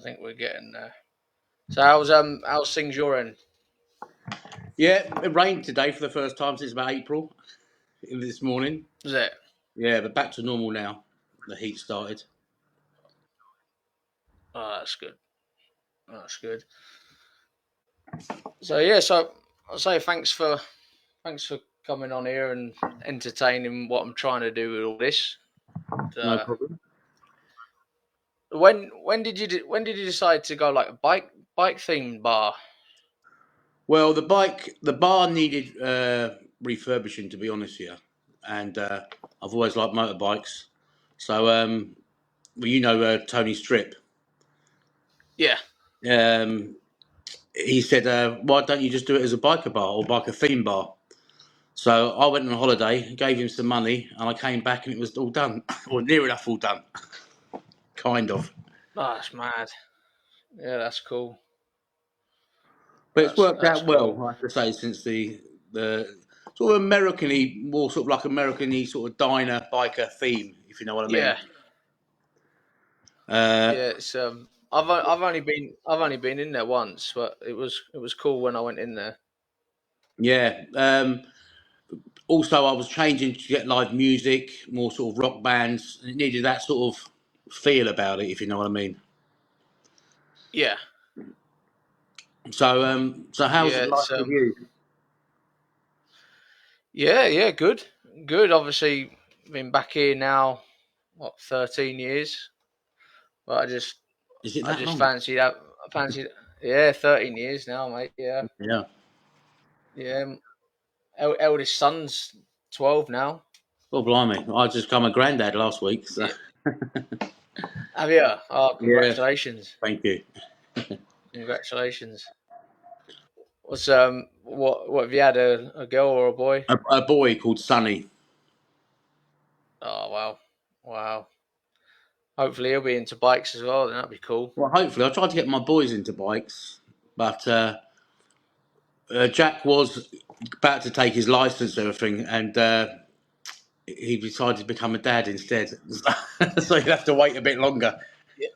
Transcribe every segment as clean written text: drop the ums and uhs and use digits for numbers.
I think we're getting there. So how's things your end? Yeah, it rained today for the first time since about April this morning. Is it? Yeah, but back to normal now. The heat started. Oh, that's good. That's good. So yeah, so I'll say thanks for coming on here and entertaining what I'm trying to do with all this. No Uh, problem. when did you decide to go like a bike themed bar? Well, the bar needed refurbishing, to be honest here, and I've always liked motorbikes. So, well, Tony Strip. Yeah, He said, "Why don't you just do it as a biker bar or biker theme bar?" So I went on a holiday, gave him some money, and I came back and it was all done, or near enough all done, kind of. oh, that's mad. Yeah, that's cool. But it's worked That's out well, cool. I have to say, since the sort of American-y, more sort of like American-y sort of diner biker theme, if you know what I mean. Yeah, Uh, yeah. It's I've only been in there once, but it was cool when I went in there. yeah. Also, I was changing to get live music, more sort of rock bands, and it needed that sort of feel about it, if you know what I mean. Yeah, So how's yeah. it It's like with you? yeah, good. Obviously, been back here now. What 13 years? But Is it I that just long? fancied that. I fancied. Yeah, 13 years now, mate. Yeah, Yeah. yeah. Eldest son's 12 now. Oh, blimey! I just become a granddad last week, so Yeah. Have you? Oh, yeah. congratulations! Thank you. Congratulations. What have you had? A girl or a boy? A boy called Sonny. Oh wow, wow. Hopefully he'll be into bikes as well. Then that'd be cool. Well, hopefully, I tried to get my boys into bikes, but Jack was about to take his license and everything, and he decided to become a dad instead. So he'd have to wait a bit longer. Yeah.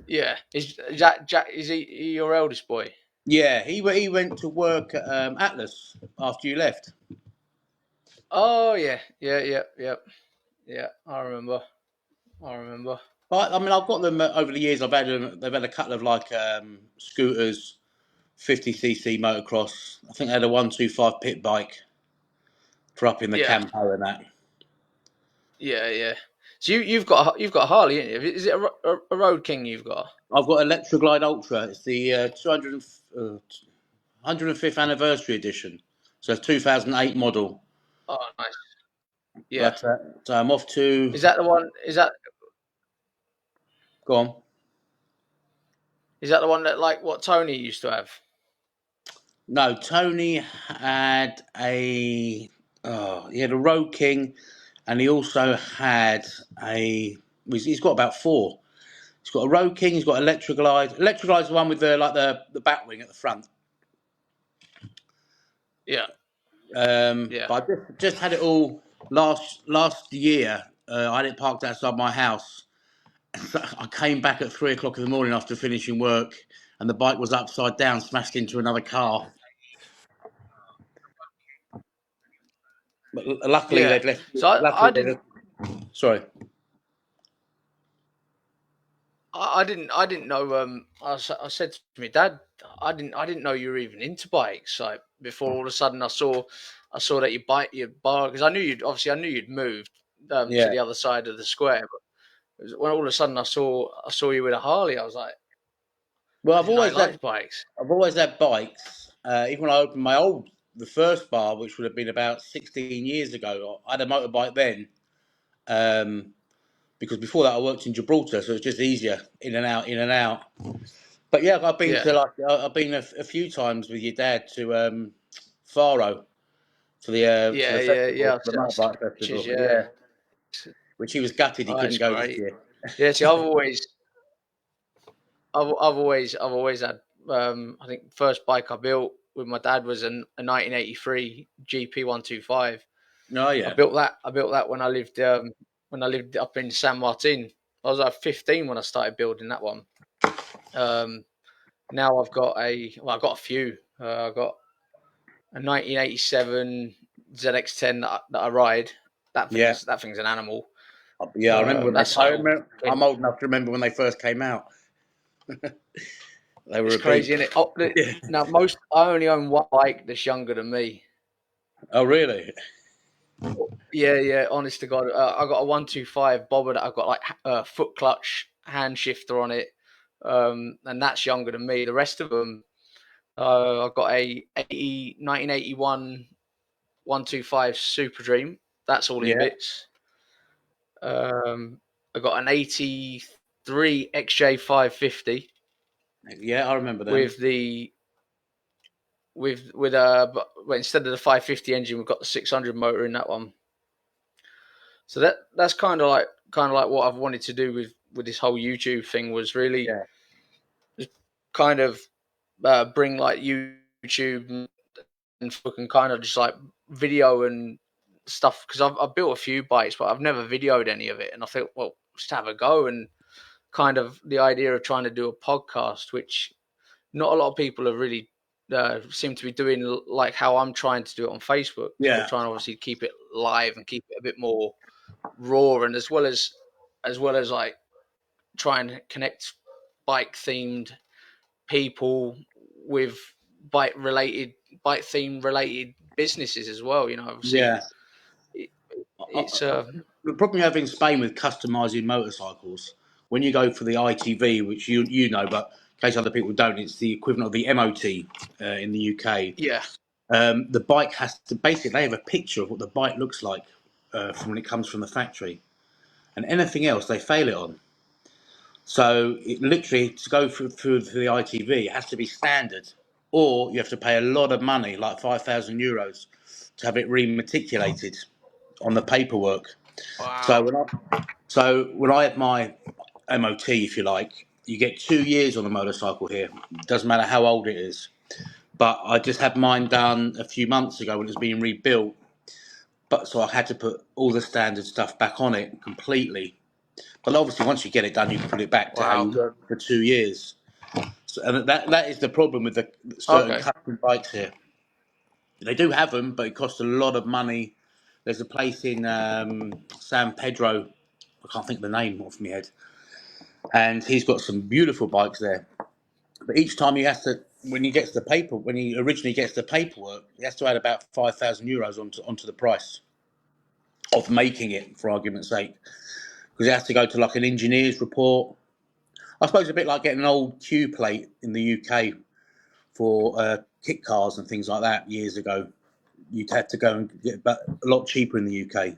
Yeah. Is that Jack? Is he your eldest boy? Yeah, he went to work at Atlas after you left. Oh yeah, yeah. I remember. I remember. But I mean, I've got them over the years. I've had them. They've had a couple of like scooters, 50cc motocross. I think they had a 125 pit bike for up in the Yeah, campo and that. yeah. So you've got a Harley, ain't you? Is it a Road King you've got? I've got Electra Glide Ultra. It's the 105th anniversary edition. So it's 2008 model. Oh, nice. Yeah. But so I'm off to Is that the one? go on. Is that the one that like what Tony used to have? No, Tony had he had a Road King, and he also had a. He's got about four. He's got a Road King. He's got Electra Glide. Electra Glide's the one with the bat wing at the front. Yeah, yeah, But I just had it all last year. I had it parked outside my house. So I came back at 3 o'clock in the morning after finishing work, and the bike was upside down, smashed into another car. But luckily yeah. they'd left. So I Luckily they didn't left. Sorry. I didn't know. I said to my dad, I didn't know you were even into bikes. Like before, all of a sudden, I saw that you bar because I knew you'd moved to Yeah. the other side of the square. But it was when all of a sudden I saw you with a Harley, I was like, Well, I didn't know you liked bikes. I've always had bikes. Even when I opened the first bar, which would have been about 16 years ago, I had a motorbike then. Um, because before that I worked in Gibraltar, so it's just easier in and out, in and out. But yeah, Yeah, I've been a few times with your dad to Faro for yeah, the yeah, yeah. festival, the I've seen motorbike pictures. festival. Yeah, Yeah, which he was gutted he oh, couldn't it's go this great. year. Yeah, see, I've always had. I think the first bike I built with my dad was a 1983 GP 125. Oh I yeah, built that. I built that when I lived up in San Martin. I was like 15 when I started building that one. Um, Now I've got a few. I've got a 1987 ZX10 that I ride. Yeah, That thing's an animal. yeah. I remember when they. That's I like all remember. I'm clean. old enough to remember when they first came out. They were It's a crazy, beast. isn't it? Oh, Yeah. now I only own one bike that's younger than me. Oh, really? Yeah, yeah. Honest to God, I got a 125 bobber that I've got like foot clutch hand shifter on it, and that's younger than me. The rest of them, I've got a 1981 125 Super Dream. That's all in Yeah, bits. I got an 83 XJ 550 yeah. I remember them. with the with but instead of the 550 engine, we've got the 600 motor in that one. So that's kind of like what I've wanted to do with this whole YouTube thing was really Yeah, just kind of bring like YouTube and fucking kind of just like video and stuff because I've built a few bikes, but I've never videoed any of it. And I thought, well, just have a go. And kind of the idea of trying to do a podcast, which not a lot of people have really seem to be doing, like how I'm trying to do it on Facebook. We're yeah, trying to obviously keep it live and keep it a bit more raw, and as well as like try and connect bike themed people with bike related bike theme related businesses as well. You know, obviously yeah. it, I, it's the problem you have in Spain with customizing motorcycles, when you go for the ITV, which you know, but in case other people don't, it's the equivalent of the MOT in the UK. yeah, The bike has to basically they have a picture of what the bike looks like from when it comes from the factory, and anything else they fail it on. So it literally to go through the ITV, it has to be standard, or you have to pay a lot of money, like €5,000, to have it rematriculated on the paperwork. So wow, when I had my MOT, if you like, you get 2 years on a motorcycle here. Doesn't matter how old it is. But I just had mine done a few months ago when it was being rebuilt. But so I had to put all the standard stuff back on it completely. But obviously, once you get it done, you can put it back to how you wow, were for 2 years. So, and that is the problem with the certain okay, custom bikes here. They do have them, but it costs a lot of money. There's a place in San Pedro. I can't think of the name off my head, and he's got some beautiful bikes there. But each time he has to, when he originally gets the paperwork, he has to add about €5,000 onto the price of making it, for argument's sake, because it has to go to like an engineer's report. I suppose a bit like getting an old Q plate in the UK for kit cars and things like that years ago. You'd have to go and get a lot cheaper in the UK.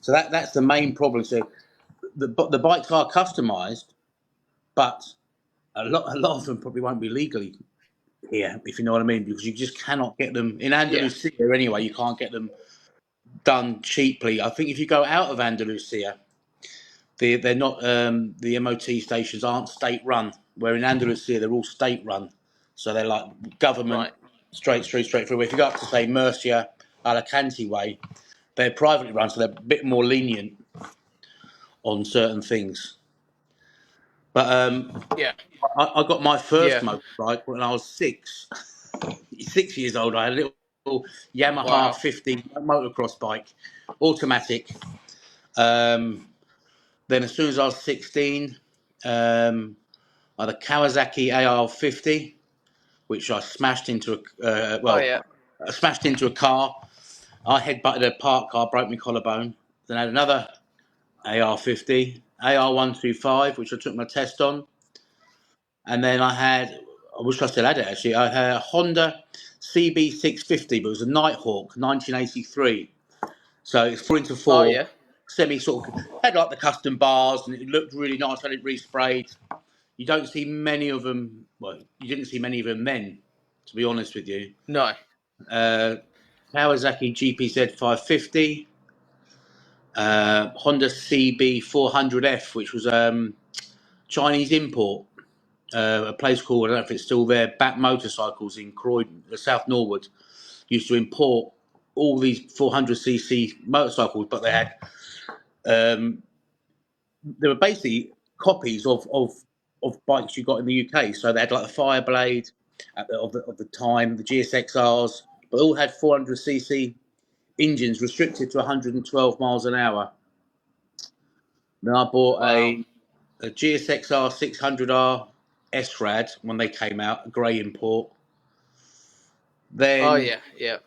So that's the main problem. So the bikes are customised, but a lot of them probably won't be legally here, if you know what I mean, because you just cannot get them in yeah, Andalusia anyway. You can't get them done cheaply. I think if you go out of Andalusia, they're not the MOT stations aren't state run. Where in Andalusia they're all state run, so they're like government right, straight through. If you go up to say Murcia, Alicante way, they're privately run, so they're a bit more lenient on certain things. But yeah, I got my first yeah, motorbike when I was 6 years old. I had a little Yamaha wow, 50 motocross bike, automatic. Um, then as soon as I was 16, I had a Kawasaki AR50, which I smashed into oh yeah, I smashed into a car. I headbutted a parked car, broke my collarbone. Then I had another AR50, AR125, which I took my test on. And then I wish I still had it actually. I had a Honda CB650, but it was a Nighthawk, 1983. So it's 4 into 4, oh yeah, semi sort of had like the custom bars, and it looked really nice. Had it resprayed. You don't see many of them. Well, you didn't see many of them then, to be honest with you. no, Uh, Kawasaki GPZ 550, Honda CB 400F, which was Chinese import. A place called, I don't know if it's still there, Bat Motorcycles in Croydon, South Norwood, used to import all these 400cc motorcycles, but they were basically copies of of bikes you got in the UK. So they had like the Fireblade of the time, the GSXRs, but all had 400cc engines restricted to 112 miles an hour. Then I bought Wow. a GSXR 600R S-Rad when they came out, a grey import. Oh Then yeah, yeah.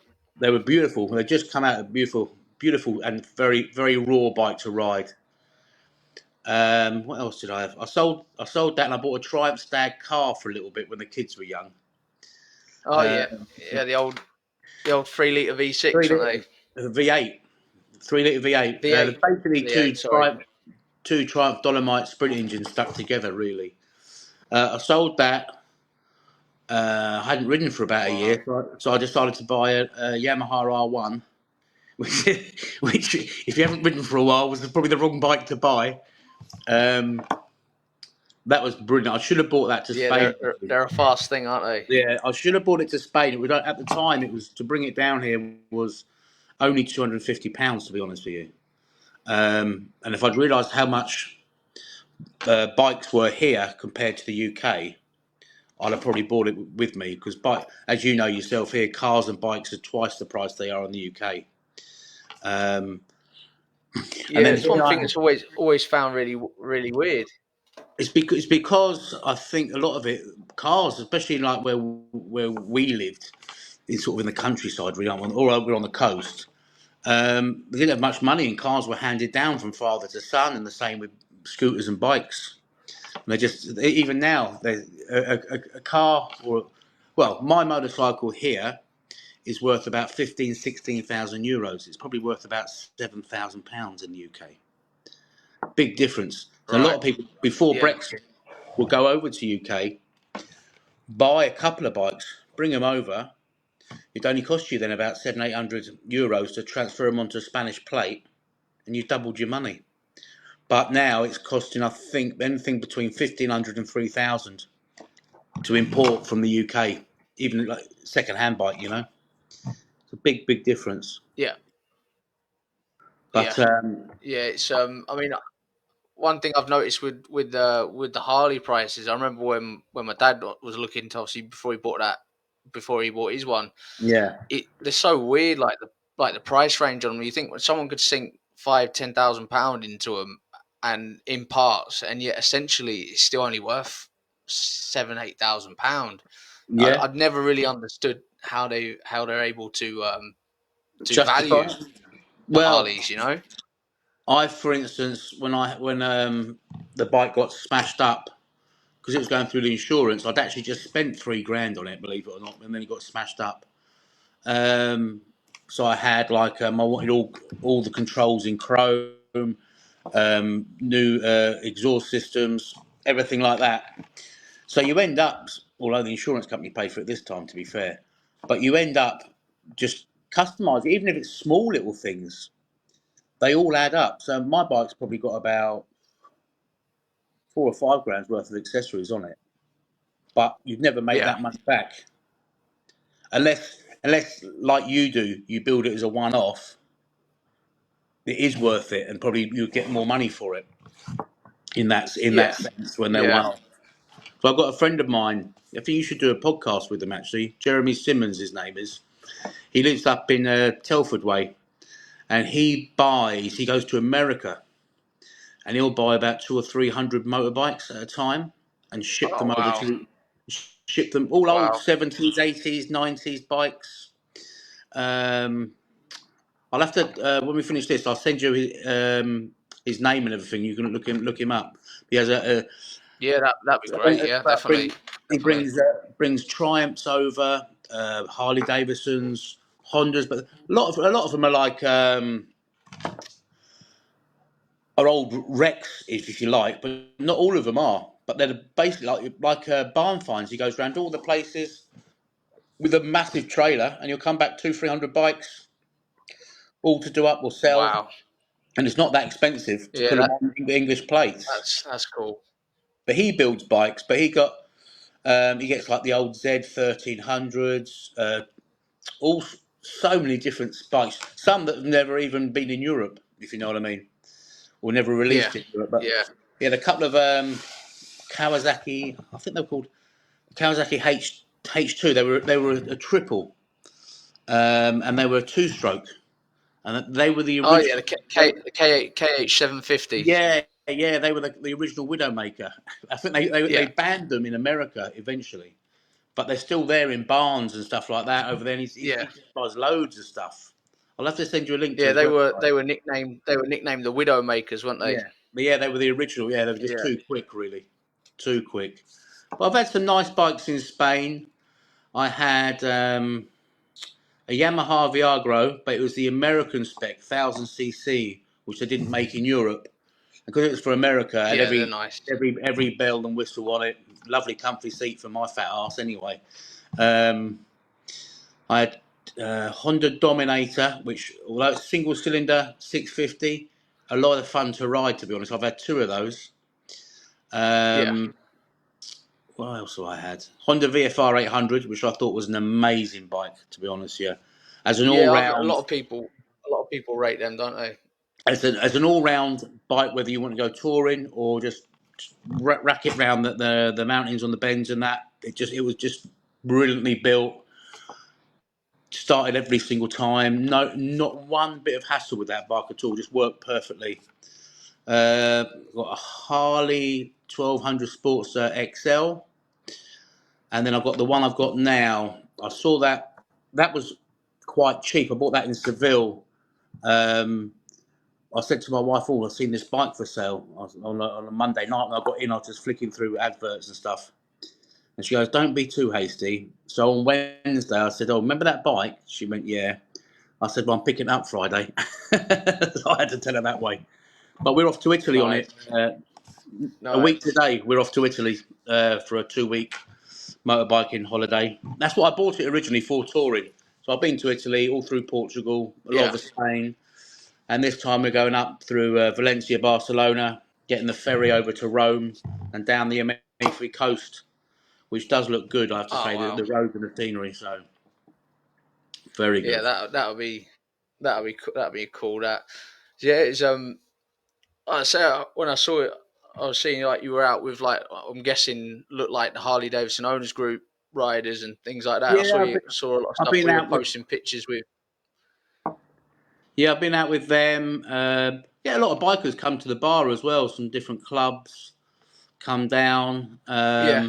they were beautiful. They just come out, beautiful, beautiful, and very, very raw bike to ride. What else did I have? I sold that, and I bought a Triumph Stag car for a little bit when the kids were young. Oh Uh, yeah, yeah. The old 3 litre three V6, weren't they? litre V8, 3 litre V8. V8, Basically V8. Sorry. two Triumph Dolomite sprint engines stuck together. Really, I sold that. I hadn't ridden for about a Wow. year, so I decided to buy a Yamaha R1, which, if you haven't ridden for a while, was probably the wrong bike to buy. Um, that was brilliant. I should have bought that to Yeah, Spain. they're a fast thing, aren't they? Yeah, I should have bought it to Spain. At the time, it was to bring it down here was only £250, to be honest with you. And if I'd realised how much bikes were here compared to the UK, I'd have probably bought it with me because, as you know yourself here, cars and bikes are twice the price they are in the UK. Um, and Yeah, then it's one here thing that's always found really weird. it's because I think a lot of it, cars, especially like where we lived, is sort of in the countryside, really, or over on the coast. They didn't have much money, and cars were handed down from father to son, and the same with scooters and bikes. And even now, a car well, my motorcycle here is worth about 16,000 euros. It's probably worth about £7,000 in the UK. Big difference. So a lot Right. of people before Yeah. Brexit will go over to UK, buy a couple of bikes, bring them over. It only cost you then about 700-800 euros to transfer them onto a Spanish plate, and you doubled your money. But now it's costing, I think, anything between 1,500 and 3,000 to import from the UK, even like second-hand bike. It's a big, big difference. Yeah. Yeah. But Yeah. It's I mean, one thing I've noticed with the Harley prices, I remember when my dad was looking to, obviously, before he bought his one. yeah, They're so weird, like the price range on them. You think when someone could sink 5,000-10,000 pound into them, and in parts, and yet essentially it's still only worth 7,000-8,000 pound. yeah, I'd never really understood how they're able to justify. value the Well, Harleys. You know? for instance, when the bike got smashed up because it was going through the insurance, I'd actually just spent 3 grand on it, believe it or not, and then it got smashed up. Um, so I had I wanted all the controls in chrome, new exhaust systems, everything like that. So you end up, although the insurance company paid for it this time, to be fair, but you end up just customising, even if it's small little things, they all add up. So my bike's probably got about 4 or 5 grand's worth of accessories on it, but you'd never make Yeah. that much back unless like you do, you build it as a one-off. It is worth it, and probably you get more money for it in that Yeah. sense when they're Yeah. one-off. So I've got a friend of mine. I think you should do a podcast with them. Actually, Jeremy Simmons, his name is. He lives up in Telford Way, and he goes to America, and he'll buy about 200 or 300 motorbikes at a time, and ship Oh them over wow. to ship them all old Wow. 70s, 80s, 90s bikes. Um, I'll have to when we finish this, I'll send you his name and everything. You can look him up. He has a Yeah, that'd be great. Yeah, definitely. he Definitely. brings Triumphs over, Harley Davidsons, Hondas, but a lot of them are are old wrecks, if you like, but not all of them are. But they're basically like barn finds. He goes around all the places with a massive trailer, and you'll come back 200-300 bikes, all to do up or sell. Wow. And it's not that expensive to Yeah, put them on English plates. that's cool. But he builds bikes. But he gets like the old Z 1300s, all so many different bikes. Some that have never even been in Europe, if you know what I mean, or never Yeah. released in Europe. But Yeah. he had a couple of Kawasaki. I think they were called Kawasaki H2. They were a triple, and they were a two-stroke, and they were the Oh yeah, original. the KH 750. Yeah, yeah, they were the original Widowmaker. I think they Yeah, banned them in America eventually, but they're still there in barns and stuff like that over there. And he yeah, just buys loads of stuff. I'll have to send you a link to yeah. his They website. were nicknamed the Widowmakers, weren't they? Yeah, but yeah, they were the original. Yeah, they were just Yeah, too quick, really, too quick. But I've had some nice bikes in Spain. I had a Yamaha Viagro, but it was the American spec 1000cc, which they didn't make in Europe. Because it was for America, and yeah. They're every nice. every every bell and whistle on it. Lovely comfy seat for my fat ass anyway. Um, I had Honda Dominator, which although it's single cylinder 650, a lot of fun to ride. To be honest, I've had two of those. Yeah, Um, what else have I had? Honda VFR 800, which I thought was an amazing bike. To be honest, yeah, as an all yeah. round A lot of people rate them, don't they? as an all round bike, whether you want to go touring or just rack it round the mountains on the bends and that. It was just brilliantly built. Started every single time. No, not one bit of hassle with that bike at all. Just worked perfectly. Got a Harley 1200 Sportster XL, and then I've got the one I've got now. I saw that was quite cheap. I bought that in Seville. Um, I said to my wife, "Oh, I've seen this bike for sale." On a Monday night, and I got in. I was just flicking through adverts and stuff. And she goes, "Don't be too hasty." So on Wednesday, I said, "Oh, remember that bike?" She went, "Yeah." I said, "Well, I'm picking it up Friday." So I had to tell her that way. But we're off to Italy on it. Nice, A nice. week today, we're off to Italy for a 2 week motorbiking holiday. That's what I bought it originally for, touring. So I've been to Italy, all through Portugal, a lot Yeah. of Spain. And this time we're going up through Valencia, Barcelona, getting the ferry over to Rome and down the Amalfi Coast, which does look good, I have to Oh say, wow. the roads and the scenery. So very Yeah, good. that'll be cool. That yeah, it's I say when I saw it, I was seeing like you were out with like I'm guessing looked like the Harley Davidson owners group riders and things like that. I Yeah, saw a lot of I've stuff been where you were out with posting pictures with. yeah, I've been out with them. Yeah, a lot of bikers come to the bar as well. Some different clubs come down Yeah,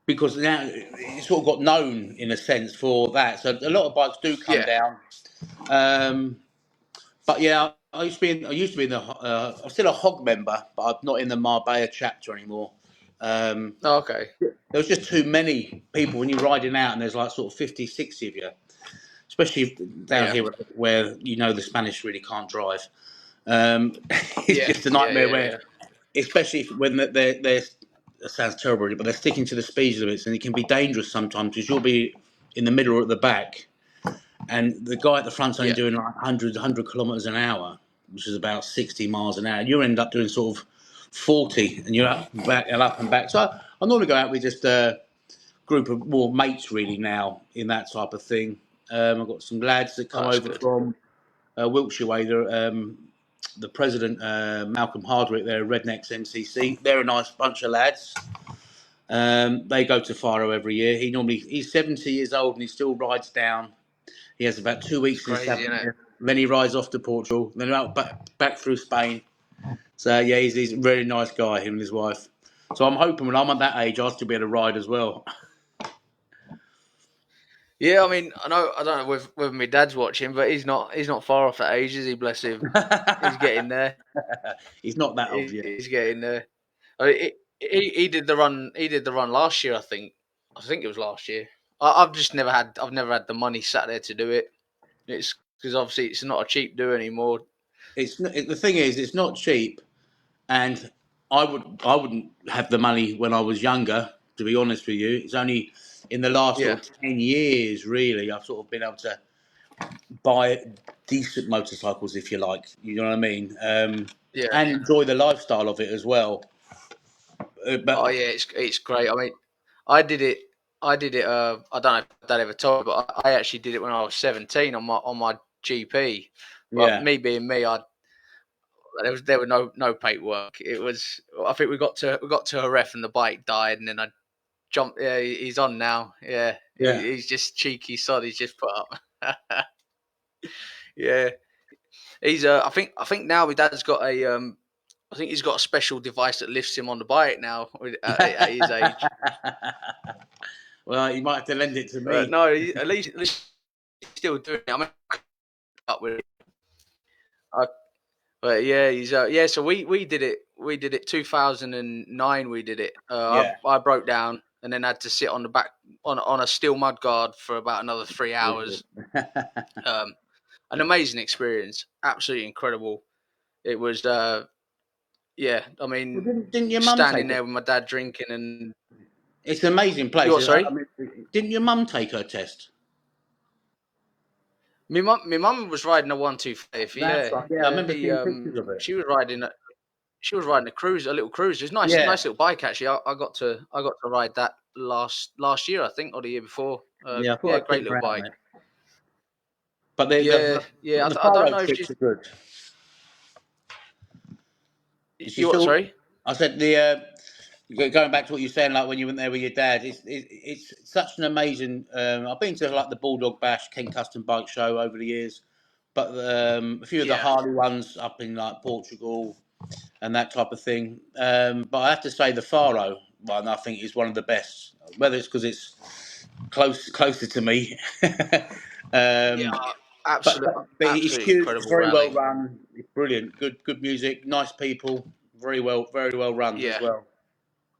because now it's sort of got known in a sense for that. So a lot of bikes do come yeah. down. Um, But yeah, I used to be in the. I'm still a hog member, but I'm not in the Marbella chapter anymore. Um, Oh, okay. there was just too many people when you're riding out, and there's like sort of 50, 60 of you, especially down Yeah, here where you know the Spanish really can't drive. It's yeah, just a yeah, nightmare yeah, where, yeah. especially when they're that sounds terrible, but they're sticking to the speed limits, and it can be dangerous sometimes because you'll be in the middle or at the back, and the guy at the front's only Yeah. doing like 100 kilometres an hour, which is about 60 miles an hour. You end up doing sort of 40, and you're up and back and up and back. So I normally go out with just a group of more mates really now in that type of thing. I've got some lads that Oh, come that's over good. from Wiltshire way. The president, Malcolm Hardwick, they're Rednecks MCC. They're a nice bunch of lads. They go to Faro every year. He's 70 years old and he still rides down. He has about two It's weeks in crazy, isn't it? Sevilla. Then he rides off to Portugal. Then out back through Spain. So yeah, he's a really nice guy. Him and his wife. So I'm hoping when I'm at that age, I'll still be able to ride as well. Yeah, I mean, I don't know whether my dad's watching, but he's not far off that age, is he? Bless him. He's getting there. He's not that old yet. He's getting there. I mean, he did the run. He did the run last year, I think. I think it was last year. I've just I've never had the money sat there to do it. It's because obviously it's not a cheap do anymore. The thing is, it's not cheap, and I wouldn't have the money when I was younger. To be honest with you, it's only in the last Yeah, sort of 10 years really I've sort of been able to buy decent motorcycles, if you like. You know what I mean? yeah. And enjoy the lifestyle of it as well. Oh But yeah, it's great. I mean, I did it. I did it. I don't know if Dad ever told you, but I actually did it when I was 17 on my GP. But yeah, me being me, there were no paperwork. It was. I think we got to a ref and the bike died, and then I jumped. Yeah, he's on now. Yeah, Yeah. he's just cheeky sod. He's just put up. Yeah, he's. I think now my dad's got a. I think he's got a special device that lifts him on the bike now at his age. Well, you might have to lend it to But me. no, at least he's still doing it. I'm up with it. But yeah, he's yeah. So we did it. We did it 2009. We did it. Yeah. I broke down and then had to sit on the back on a steel mud guard for about another 3 hours. Um, an amazing experience, absolutely incredible. It was yeah. I Well, mean, didn't your mum standing take it? there with my dad drinking and It's an amazing you place. what? Sorry, Didn't your mum take her test? my mum was riding a 125. That's Yeah, right. Yeah, I remember seeing pictures of it. she was riding a cruise, a little cruise. It's nice, Yeah. nice little bike actually. I got to ride that last year, I think, or the year before. Yeah, I thought Yeah, I'd great keep little her out on bike. it. But Yeah, yeah. the I don't Faro know if trips are good. Is she you what? still? Sorry. I said going back to what you're saying, like when you went there with your dad, it's such an amazing. I've been to like the Bulldog Bash, Kent Custom Bike Show over the years, but a few of the Yeah, Harley ones up in like Portugal and that type of thing. But I have to say the Faro one, I think, is one of the best. Whether it's because it's closer to me, yeah. um, but it's Absolutely cute. It's incredible very well rally. run. It's brilliant. Good music. Nice people. Very well run as Yeah, well.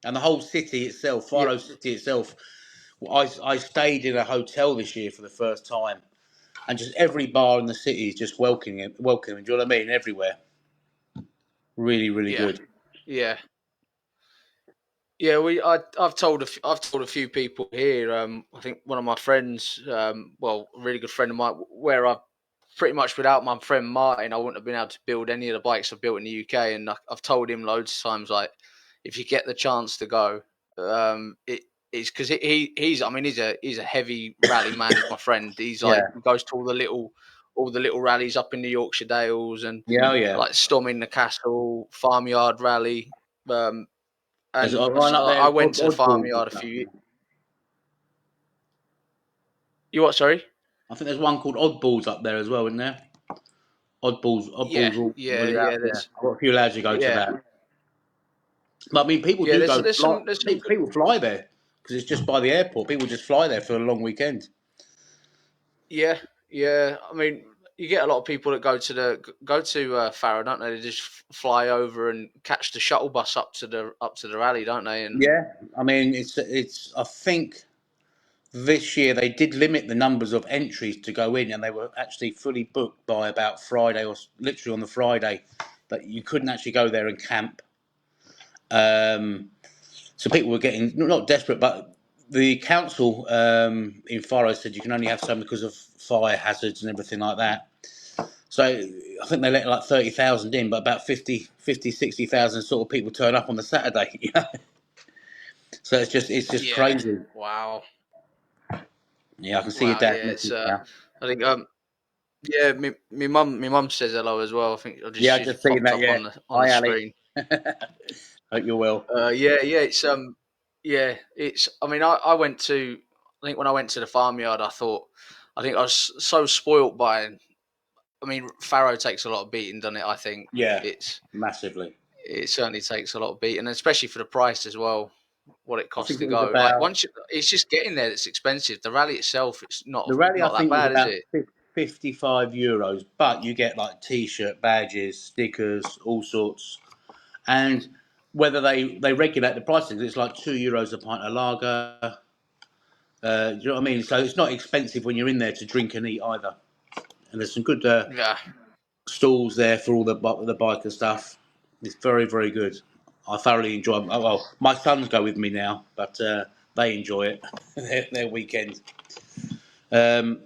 And the whole city itself, yeah, Faro City itself. I stayed in a hotel this year for the first time, and just every bar in the city is just welcoming. Welcoming. Do you know what I mean? Everywhere. Really yeah, good. yeah. Yeah, I've told a few people here. I think one of my friends, well, a really good friend of mine, where I pretty much without my friend Martin, I wouldn't have been able to build any of the bikes I've built in the UK. And I've told him loads of times, like, if you get the chance to go, it's because he's, I mean, he's a heavy rally man. He's my friend. He's like, Yeah. he goes to all the little rallies up in the Yorkshire Dales and Yeah. Oh yeah. like Storming the Castle, Farmyard Rally. Um, There's and right up I there. went to the Odd balls and farmyard a stuff. few. You what? Sorry. I think there's one called Oddballs up there as well, isn't there? Yeah, Oddballs all yeah, really out yeah. there. There's I've got a few lads who go to yeah, that. But I mean, people yeah. do There's go there's fly. some there's some good. People fly there because it's just by the airport. People just fly there for a long weekend. Yeah, yeah. I mean, you get a lot of people that go to Farrow, don't they? They just fly over and catch the shuttle bus up to the rally, don't they? And Yeah, I mean, it's. I think this year they did limit the numbers of entries to go in, and they were actually fully booked by about Friday or literally on the Friday that you couldn't actually go there and camp. Um, so people were getting not desperate, but the council in Faro said you can only have some because of fire hazards and everything like that. So I think they let like 30,000 in, but about 60,000 sort of people turn up on the Saturday. You know? So it's just yeah, crazy. wow, Yeah, I can see your wow, dad's yeah. It's message now. I think yeah, my mum says hello as well. I think Yeah, I she's just seen popped that. up Yeah. on the Hi, Ali. screen. Hope you're well. Yeah, yeah, yeah, it's. I mean, I went to. I think when I went to the farmyard, I think I was so spoilt by. I mean, Farrow takes a lot of beating, doesn't it? I think Yeah, it's. massively. It certainly takes a lot of beating, and especially for the price as well. What it I costs think to it was go. Like about it's just getting there that's expensive. The rally itself, it's not the rally. I not that think was bad, is about it? 55 euros, but you get like t-shirt, badges, stickers, all sorts. And whether they regulate the pricing, it's like €2 a pint of lager. Do you know what I mean? So it's not expensive when you're in there to drink and eat either. And there's some good Yeah, stalls there for all the biker stuff. It's very good. I thoroughly enjoy. Oh, well, my sons go with me now, but they enjoy it. their weekend. Um,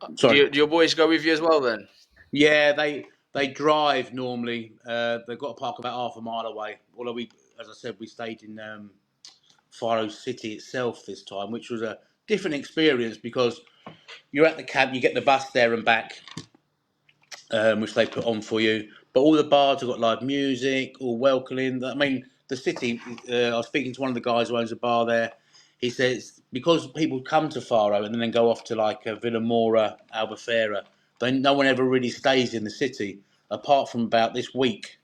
do, sorry. do your boys go with you as well then? Yeah, they drive normally. They've got to park about half a mile away. Although as I said, we stayed in Faro City itself this time, which was a different experience because you're at the camp, you get the bus there and back, which they put on for you. But all the bars have got live music, all welcoming. I mean, the city. I was speaking to one of the guys who owns a bar there. He says because people come to Faro and then go off to like Villamora, Albufeira, then no one ever really stays in the city apart from about this week.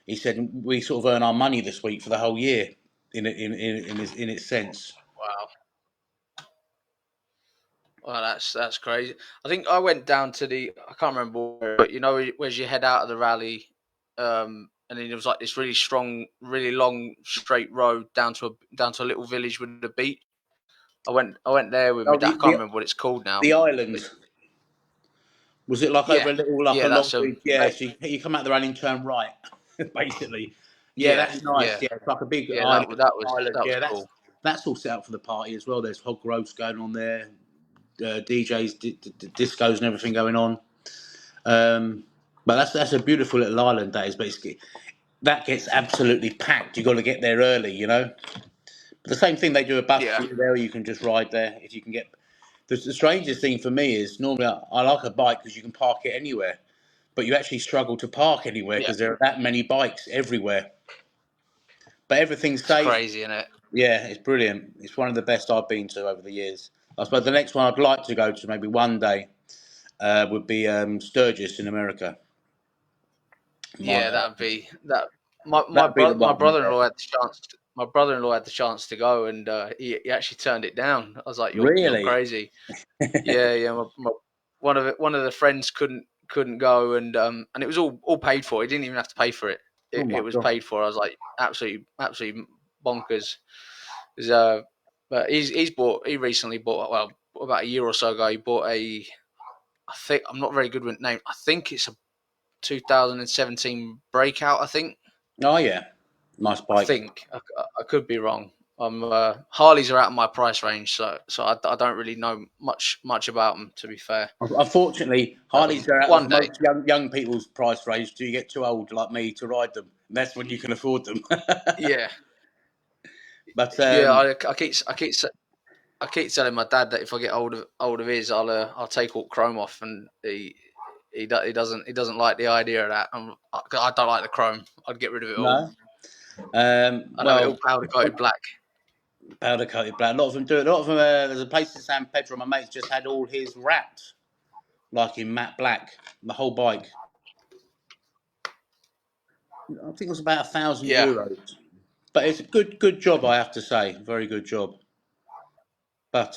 He said we sort of earn our money this week for the whole year in its sense. Wow. Well, that's crazy. I think I went down to I can't remember where, but you know, where's you head out of the rally, and then there was like this really strong, really long straight road down to a little village with a beach. I went there with my Oh, dad. I can't remember what it's called now. the But island. Was it like yeah, over a little, like yeah, a long that's bridge? Yeah, so you come out the railing and turn right, basically. Yeah, yeah, that's nice. yeah, Yeah, it's like a big yeah. island. That was Yeah, cool. that's all set up for the party as well. There's hog roasts going on there, DJs, discos, and everything going on. But that's a beautiful little island. That is basically that gets absolutely packed. You got to get there early, you know. But the same thing they do a bus Yeah, for you there. You can just ride there if you can get. The strangest thing for me is normally I like a bike because you can park it anywhere, but you actually struggle to park anywhere yeah. because there are that many bikes everywhere. But everything's It's safe. crazy, isn't it? Yeah, it's brilliant. It's one of the best I've been to over the years. I suppose the next one I'd like to go to maybe one day would be Sturgis in America. Yeah, My, that'd be that. My that my would be the brother my one. brother-in-law Yeah. had the chance. My brother-in-law had the chance to go, and he actually turned it down. I was like, "You're Really? crazy." Yeah, yeah. One of the friends couldn't go, and it was all paid for. He didn't even have to pay for it. Oh It my was god. paid for. I was like, absolutely bonkers. 'Cause, but he recently bought, well, about a year or so ago. He bought I think I'm not very good with name. I think it's a 2017 Breakout. I think. Oh yeah, nice I bike. think I could be wrong. Harleys are out of my price range, so I don't really know much about them, to be fair. Unfortunately, Harleys are out One of day, most young people's price range. Do you get too old like me to ride them? That's when you can afford them. yeah, But yeah. I keep telling my dad that if I get old of his, I'll take all chrome off, and he doesn't like the idea of that. I don't like the chrome. I'd get rid of it all. no, I'd have it all well, powder coated black. powder coated black. A lot of them do it. A lot of them. There's a place in San Pedro. My mate's just had all his wrapped like in matte black. The whole bike. I think it was about 1,000 Yeah, euros. But it's a good job, I have to say. Very good job. But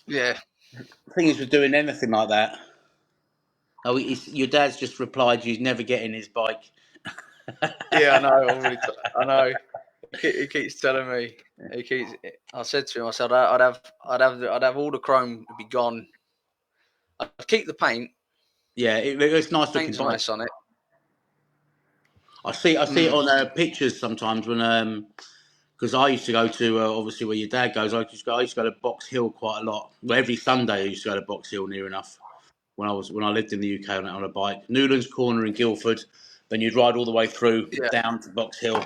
yeah, the thing is, with doing anything like that, oh, your dad's just replied, "He's never getting his bike." yeah. I know. I know. He keeps telling me. He keeps. I said to him, I said, I'd have all the chrome to be gone. I'd keep the paint. Yeah, it's a nice looking Paint's bike. nice on it. I see it Mm, on pictures sometimes when because I used to go to obviously where your dad goes. I used to go to Box Hill quite a lot. Well, every Sunday I used to go to Box Hill near enough when I lived in the UK on a bike. Newlands Corner in Guildford. Then you'd ride all the way through yeah, down to Box Hill,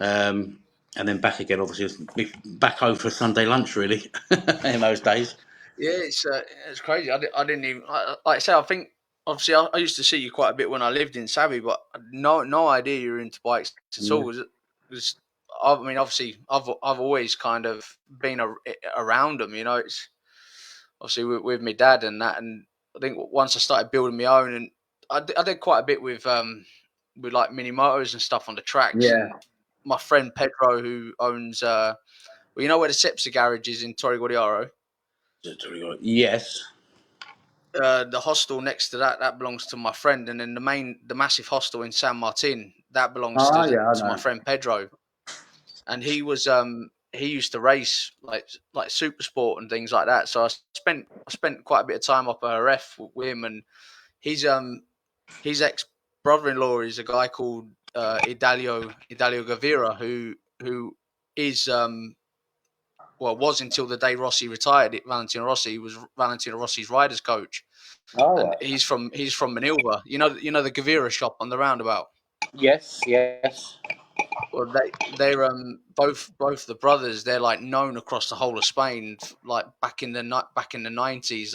and then back again. Obviously, be back home for Sunday lunch really in those days. yeah. It's crazy. I didn't even like I say. I think obviously I used to see you quite a bit when I lived in Savvy, but I had no idea you were into bikes at all. Yeah. Was I mean, obviously I've always kind of been around them. You know, it's obviously with my dad and that, and I think once I started building my own, and I did quite a bit with like mini motors and stuff on the tracks, Yeah. and my friend Pedro who owns well, you know where the Sepsa garage is in Torre Guadiaro. Yes. The hostel next to that belongs to my friend, and then the massive hostel in San Martin that belongs Oh yeah, I to my know. friend Pedro, and he used to race like super sport and things like that. So I spent quite a bit of time up at RF with him, and his his ex brother-in-law is a guy called Idalio Gavira who is well, was until the day Rossi retired. Valentino Rossi, he was Valentino Rossi's riders coach, All and right. he's from Manilva. You know the Gavira shop on the roundabout. Yes. Yes. Well, they're both the brothers. They're like known across the whole of Spain. Like back in the 90s,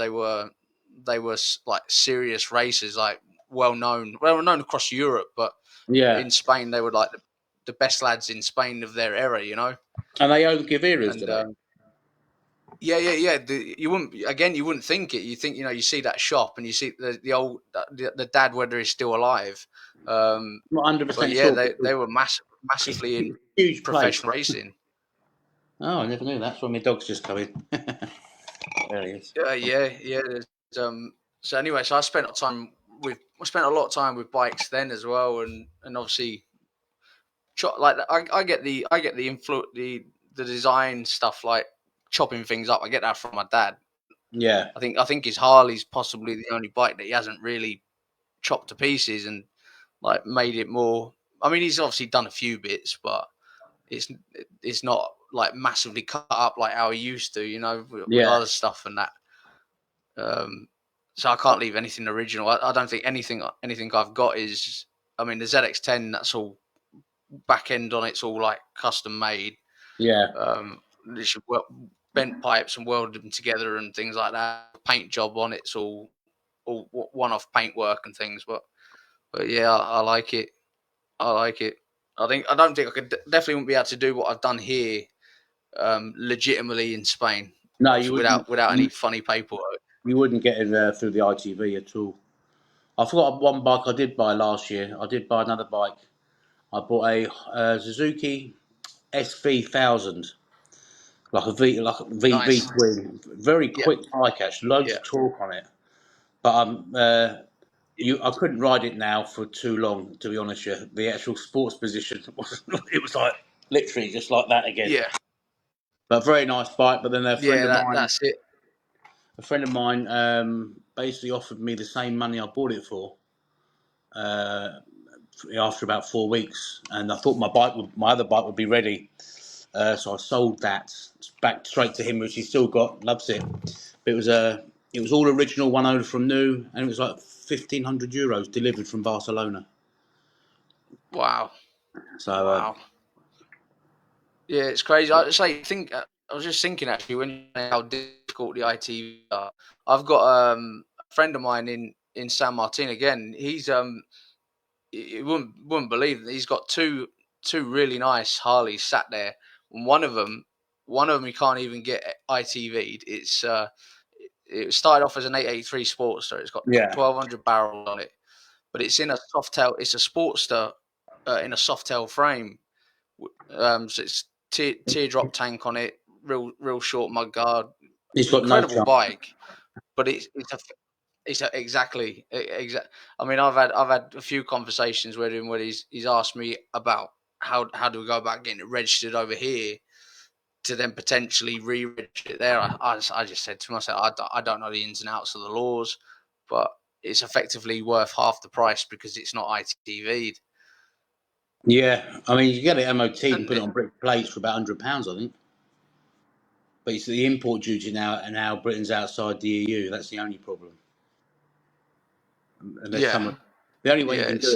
they were like serious racers. Like well known across Europe, but Yeah. in Spain they were like the best lads in Spain of their era, you know. And they own Gaviras, do And they? yeah. You wouldn't think it. You think, you see that shop and you see the dad, whether he's still alive. Um, I'm not but 100% yeah, sure. they were It's massively a in huge place. professional racing. Oh, I never knew that. That's why my dog's just come in. There he is. Yeah. So anyway, so I spent a lot of time with bikes then as well, and obviously, like I get the design stuff, like chopping things up. I get that from my dad. Yeah, I think his Harley's possibly the only bike that he hasn't really chopped to pieces and like made it more. I mean, he's obviously done a few bits, but it's it's not like massively cut up like how he used to, with yeah, other stuff and that. Um, so I can't leave anything original. I don't think anything I've got is. I mean, the ZX10, that's all back end on it's all like custom made. yeah, Literally bent pipes and welded them together and things like that. Paint job on it's all one-off paint work and things. But yeah, I like it. I like it. I don't think I could definitely wouldn't be able to do what I've done here legitimately in Spain, No, you obviously wouldn't. without any You, funny paperwork. you wouldn't get it through the ITV at all. I forgot one bike I did buy last year. I did buy another bike. I bought a Suzuki SV1000, like a VV Nice. twin. Very Yeah. quick bike, actually. Loads Yeah. of torque on it. But I couldn't ride it now for too long, to be honest with you. The actual sports position it was like literally just like that again. Yeah. But very nice bike. But then Yeah. That's it. a friend of mine, basically offered me the same money I bought it for. Uh, After about 4 weeks, and I thought my other bike would be ready. So I sold that back straight to him, which he still got, loves it. But it was all original, one owner from new, and it was like €1,500 delivered from Barcelona. Wow. So Wow. Yeah, it's crazy. I was just thinking actually when you say how difficult the IT are. I've got a friend of mine in San Martin again. You wouldn't believe that he's got two really nice Harleys sat there. And one of them he can't even get ITV'd. It started off as an 883 Sportster. It's got yeah, 1200 barrels on it, but it's in a soft tail. It's a Sportster in a soft tail frame. So it's teardrop tank on it, real short mud guard, he's got no incredible chance. bike. But exactly. I mean, I've had a few conversations with him where he's asked me about how do we go about getting it registered over here to then potentially re-register it there. I just said to him, I said I don't know the ins and outs of the laws, but it's effectively worth half the price because it's not ITV'd. Yeah, I mean, you get it MOT and And put it on brick plates for about £100, I think. But it's the import duty now, and now Britain's outside the EU. That's the only problem. Unless yeah, someone, the only way you yeah, can do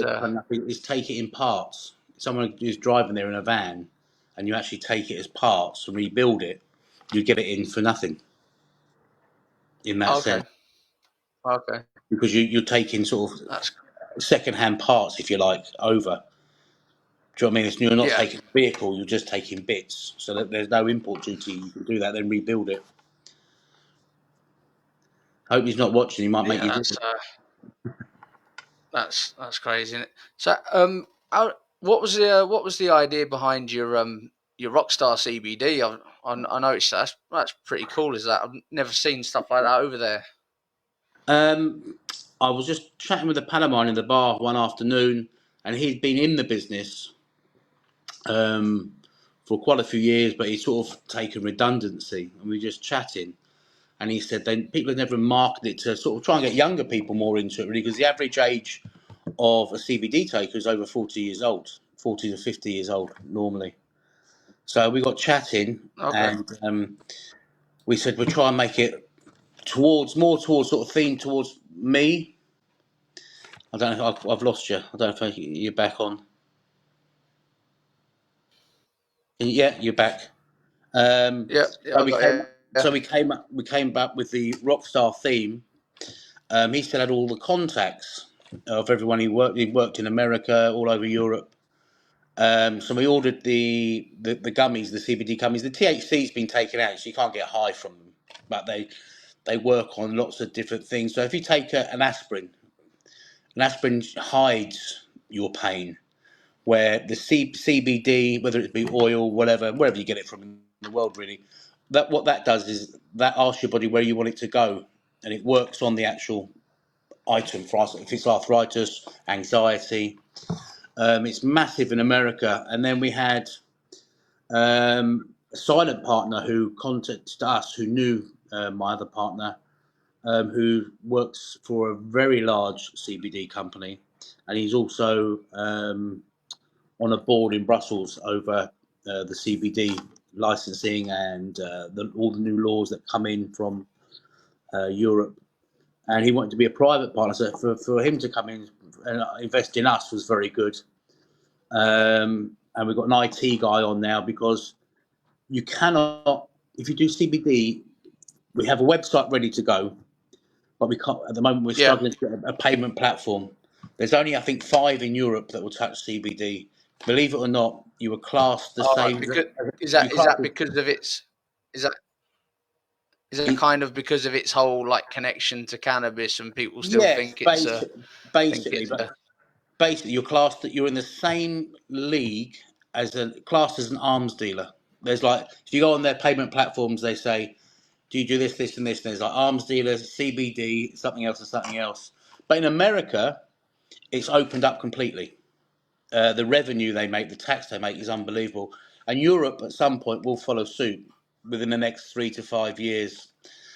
it's it is take it in parts. Someone who's driving there in a van, and you actually take it as parts and rebuild it. You get it in for nothing in that okay, sense, okay. because you're taking sort of That's second-hand parts, if you like, over. Do you know what I mean? You're not yeah, taking a vehicle; you're just taking bits, so that there's no import duty. You can do that, then rebuild it. I hope he's not watching. He might make yeah. you do it. That's crazy, isn't it? So, what was the idea behind your Rockstar CBD? I noticed that's pretty cool. Is that I've never seen stuff like that over there. Um, I was just chatting with a pal of mine in the bar one afternoon, and he'd been in the business um, for quite a few years, but he's sort of taken redundancy. And we were just chatting, and he said then people have never marketed it to sort of try and get younger people more into it, really, because the average age of a CBD taker is over 40 years old, 40 to 50 years old normally. So we got chatting, Okay. and we said we'll try and make it towards sort of theme towards me. I don't know. I've lost you. I don't know if you're back on. Yeah, you're back. Yeah, yeah, So I we got came. yeah. We came back with the Rockstar theme. He still had all the contacts, of everyone he worked. He worked in America, all over Europe. So we ordered the gummies, the CBD gummies. The THC's been taken out, so you can't get high from them. But they work on lots of different things. So if you take an aspirin hides your pain. Where the CBD, whether it be oil, whatever, wherever you get it from in the world, really, that what that does is that asks your body where you want it to go, and it works on the actual item for us. If it's arthritis, anxiety, it's massive in America. And then we had a silent partner who contacted us, who knew my other partner, who works for a very large CBD company, and he's also on a board in Brussels over the CBD licensing and all the new laws that come in from Europe. And he wanted to be a private partner, so for him to come in and invest in us was very good. And we've got an IT guy on now because you cannot, if you do CBD, we have a website ready to go, but we can't at the moment. We're Yeah. struggling to get a payment platform. There's only, I think, 5 in Europe that will touch CBD. Believe it or not, you were classed the All right. same. Because You is classed that as, because of its is that is that it, kind of because of its whole like connection to cannabis and people still yes, think it's a basically, but basically, you're classed that you're in the same league as a classed as an arms dealer. There's like if you go on their payment platforms, they say, "Do you do this, this, and this?" And there's like arms dealers, CBD, something else, and something else. But in America, it's opened up completely. The revenue they make, the tax they make is unbelievable. And Europe at some point will follow suit within the next 3 to 5 years.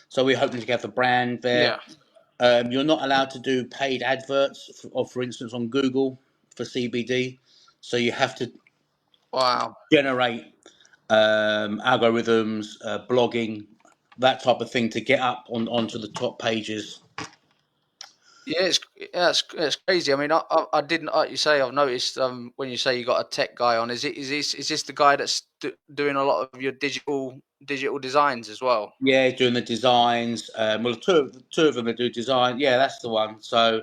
So we're hoping to get the brand there. yeah. You're not allowed to do paid adverts, for instance, on Google for CBD. So you have to Wow. generate algorithms, blogging, that type of thing to get up onto the top pages. Yeah, it's crazy. I mean, I didn't like you say. I've noticed when you say you got a tech guy on, is this the guy that's doing a lot of your digital designs as well? Yeah, doing the designs. Well, two of them that do design. Yeah, that's the one. So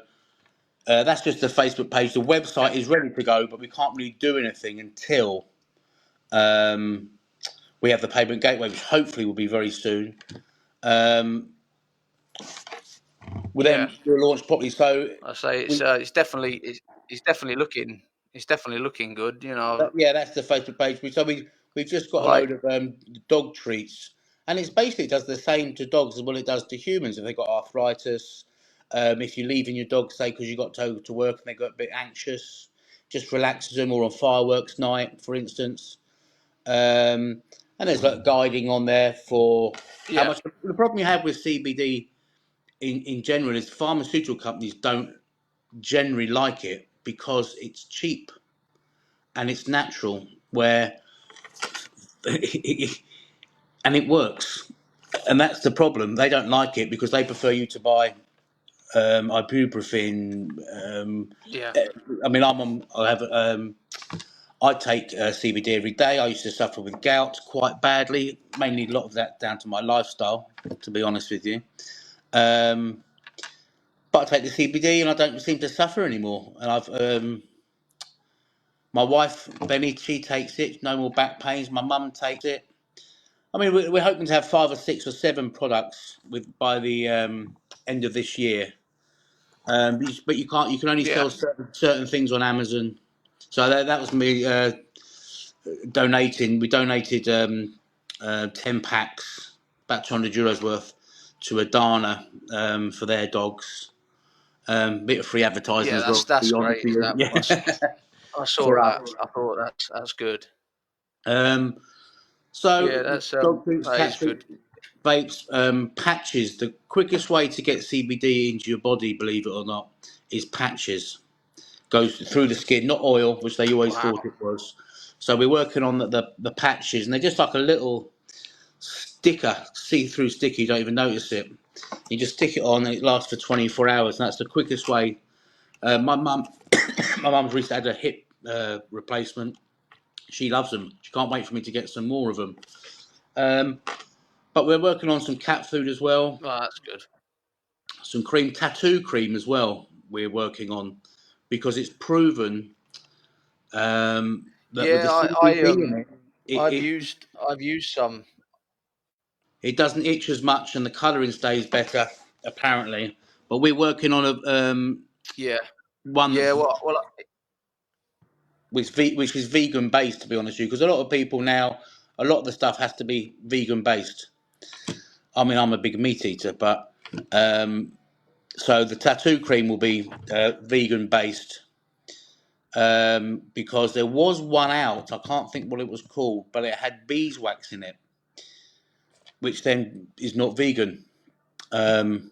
that's just the Facebook page. The Yeah. website is ready to go, but we can't really do anything until um, we have the payment gateway, which hopefully will be very soon. Um, we'll Yeah. then we'll launch properly. So I say we, it's definitely looking good. You know, yeah, that's the Facebook page. We've just I got a like load of dog treats, and it's basically does the same to dogs as well it does to humans. If they've got arthritis, if you're leaving your dog, say because you got to work and they got a bit anxious, just relaxes them. Or on fireworks night, for instance. And there's like guiding on there for how yeah, much. The problem you have with CBD in general is pharmaceutical companies don't generally like it because it's cheap and it's natural, where and it works. And that's the problem. They don't like it because they prefer you to buy ibuprofen. yeah, I mean, I take CBD every day. I used to suffer with gout quite badly, mainly a lot of that down to my lifestyle, to be honest with you. Um, but I take the CBD and I don't seem to suffer anymore. And my wife Benny, she takes it. No more back pains. My mum takes it. I mean, we're hoping to have 5 or 6 or 7 products by the end of this year. But you can't. You can only yeah, sell certain things on Amazon. So that was me donating. We donated 10 packs, about €200 worth, to Adana for their dogs. Bit of free advertising yeah. as well, to That's be honest great. with Is you. that Yeah, I saw for that. us. I thought that's good. Um, Yeah, so that's dog treats, that is cat good. treats, vapes, patches. The quickest way to get CBD into your body, believe it or not, is patches. Goes through the skin, not oil, which they always Wow. thought it was. So we're working on the patches, and they're just like a little sticker, see-through sticker. You don't even notice it. You just stick it on, and it lasts for 24 hours, and that's the quickest way. My mum, my mum's recently had a hip replacement. She loves them. She can't wait for me to get some more of them. Um, but we're working on some cat food as well, Oh, that's good. some cream, tattoo cream as well. we're working on because it's proven that with the Yeah, CBD in it, I've it used some. it doesn't itch as much and the colouring stays better apparently. But we're working on a Yeah, one yeah. that's Well, which is vegan based, to be honest with you, because a lot of people now, a lot of the stuff has to be vegan based. I mean, I'm a big meat eater, but so the tattoo cream will be vegan based because there was one out. I can't think what it was called, but it had beeswax in it, which then is not vegan. Um,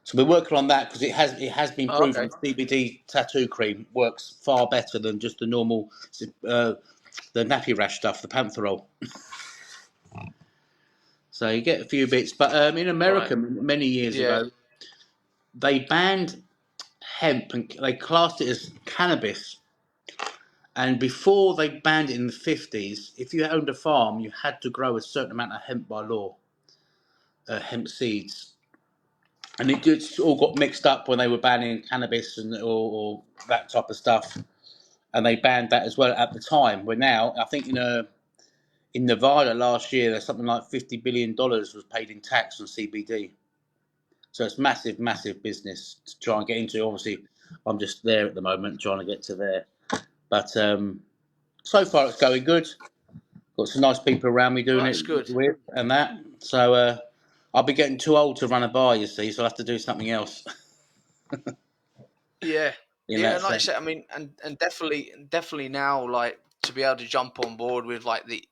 so we're working on that because it has been oh, proven okay. the CBD tattoo cream works far better than just the normal the nappy rash stuff, the pantherol. So you get a few bits, but in Right. America many years Yeah. ago they banned hemp and they classed it as cannabis. And before they banned it in the 50s, if you owned a farm, you had to grow a certain amount of hemp by law, hemp seeds. And it just all got mixed up when they were banning cannabis or that type of stuff. And they banned that as well at the time. Where now, I think in Nevada last year, there's something like $50 billion was paid in tax on CBD. So it's massive, massive business to try and get into. Obviously, I'm just there at the moment trying to get to there. But so far, it's going good. Got some nice people around me Well, doing that's it good. with and that. So I'll be getting too old to run a bar, you see, so I'll have to do something else Yeah, in yeah. that And like I sense. said, I mean, and definitely now, like to be able to jump on board with like the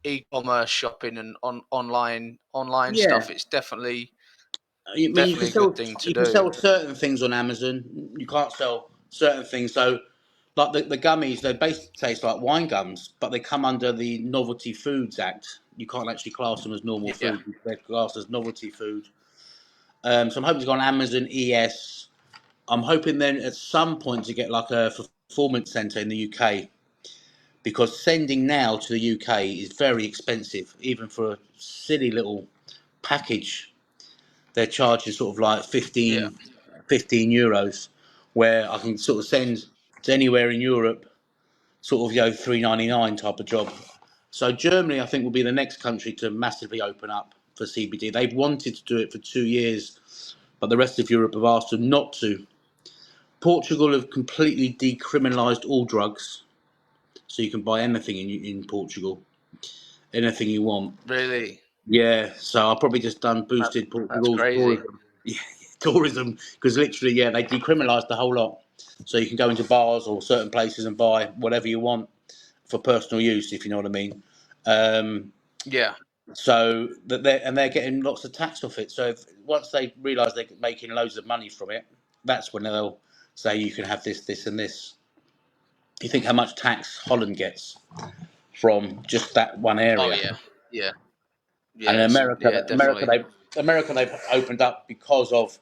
e-commerce shopping and online Yeah. stuff, it's definitely I mean, definitely a good thing to you can do. sell certain things on Amazon. You can't sell certain things. So, like the gummies, they basically taste like wine gums, but they come under the Novelty Foods Act. You can't actually class them as normal Yeah, food. They're classed as novelty food. So I'm hoping to go on Amazon ES. I'm hoping then at some point to get like a fulfillment centre in the UK because sending now to the UK is very expensive, even for a silly little package. They're charging sort of like yeah, 15 euros, where I can sort of send to anywhere in Europe, sort of, 3.99 type of job. So Germany, I think, will be the next country to massively open up for CBD. They've wanted to do it for 2 years, but the rest of Europe have asked them not to. Portugal have completely decriminalised all drugs, so you can buy anything in Portugal, anything you want. really. Yeah, so I've probably just done That, boosted that's Portugal's crazy. tourism. Yeah, tourism, because literally, yeah, they decriminalised the whole lot. So you can go into bars or certain places and buy whatever you want for personal use, if you know what I mean. Um, Yeah. so that they're getting lots of tax off it. So once they realise they're making loads of money from it, that's when they'll say you can have this, this, and this. You think how much tax Holland gets from just that one Oh area? yeah, yeah, And in yes, yeah, definitely. America they've opened up because of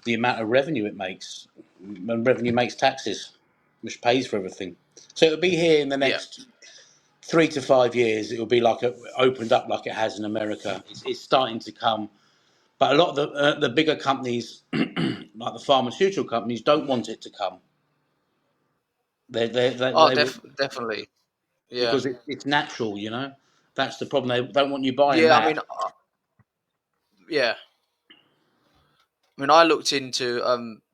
the amount of revenue it makes. And revenue makes taxes, which pays for everything. So it'll be here in the Yeah. next 3 to 5 years. It will be like opened up like it has in America. It's starting to come, but a lot of the bigger companies, like the pharmaceutical companies, don't want it to come. Oh, They will, definitely. Yeah. because it's natural. That's the problem. They don't want you buying Yeah. I that. mean, yeah. I mean, I looked into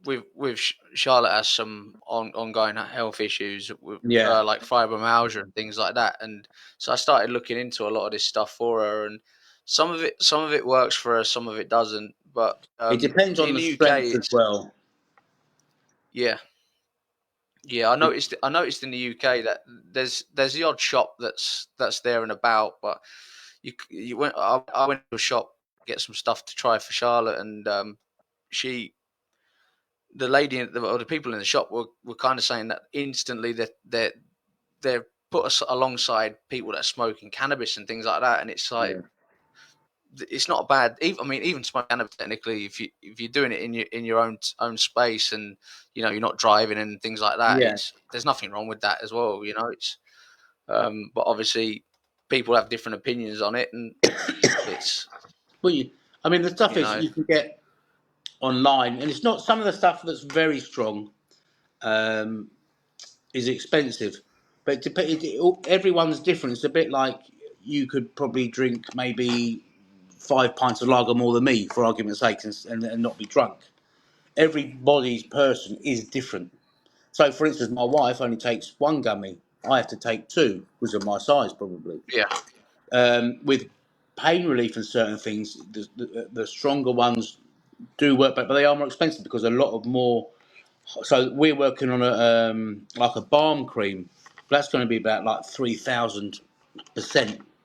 with Charlotte has some ongoing health issues with Yeah. like fibromyalgia and things like that, and so I started looking into a lot of this stuff for her, and some of it works for her, some of it doesn't. But It depends on in the the UK, strength as it's well. yeah, yeah. I noticed in the UK that there's the odd shop that's there and about, but you went I went to a shop to get some stuff to try for Charlotte, and she the lady or the people in the shop were kind of saying that instantly that they're put us alongside people that are smoking cannabis and things like that, and it's like Yeah. it's not a bad. Even, I mean, even smoking cannabis technically, if you're doing it in your own space, and you're not driving and things like that, Yeah. it's there's nothing wrong with that as well. It's but obviously people have different opinions on it, and it's Well, I mean, the stuff you is know you can get. online, and it's not some of the stuff that's very strong um, is expensive, but everyone's different. It's a bit like you could probably drink maybe 5 pints of lager more than me, for argument's sake, and not be drunk. Everybody's person is different. So, for instance, my wife only takes one gummy. I have to take two because of my size, probably. Yeah, With pain relief and certain things, the stronger ones do work, but they are more expensive because a lot of more. So we're working on a like a balm cream. That's going to be about like 3,000%.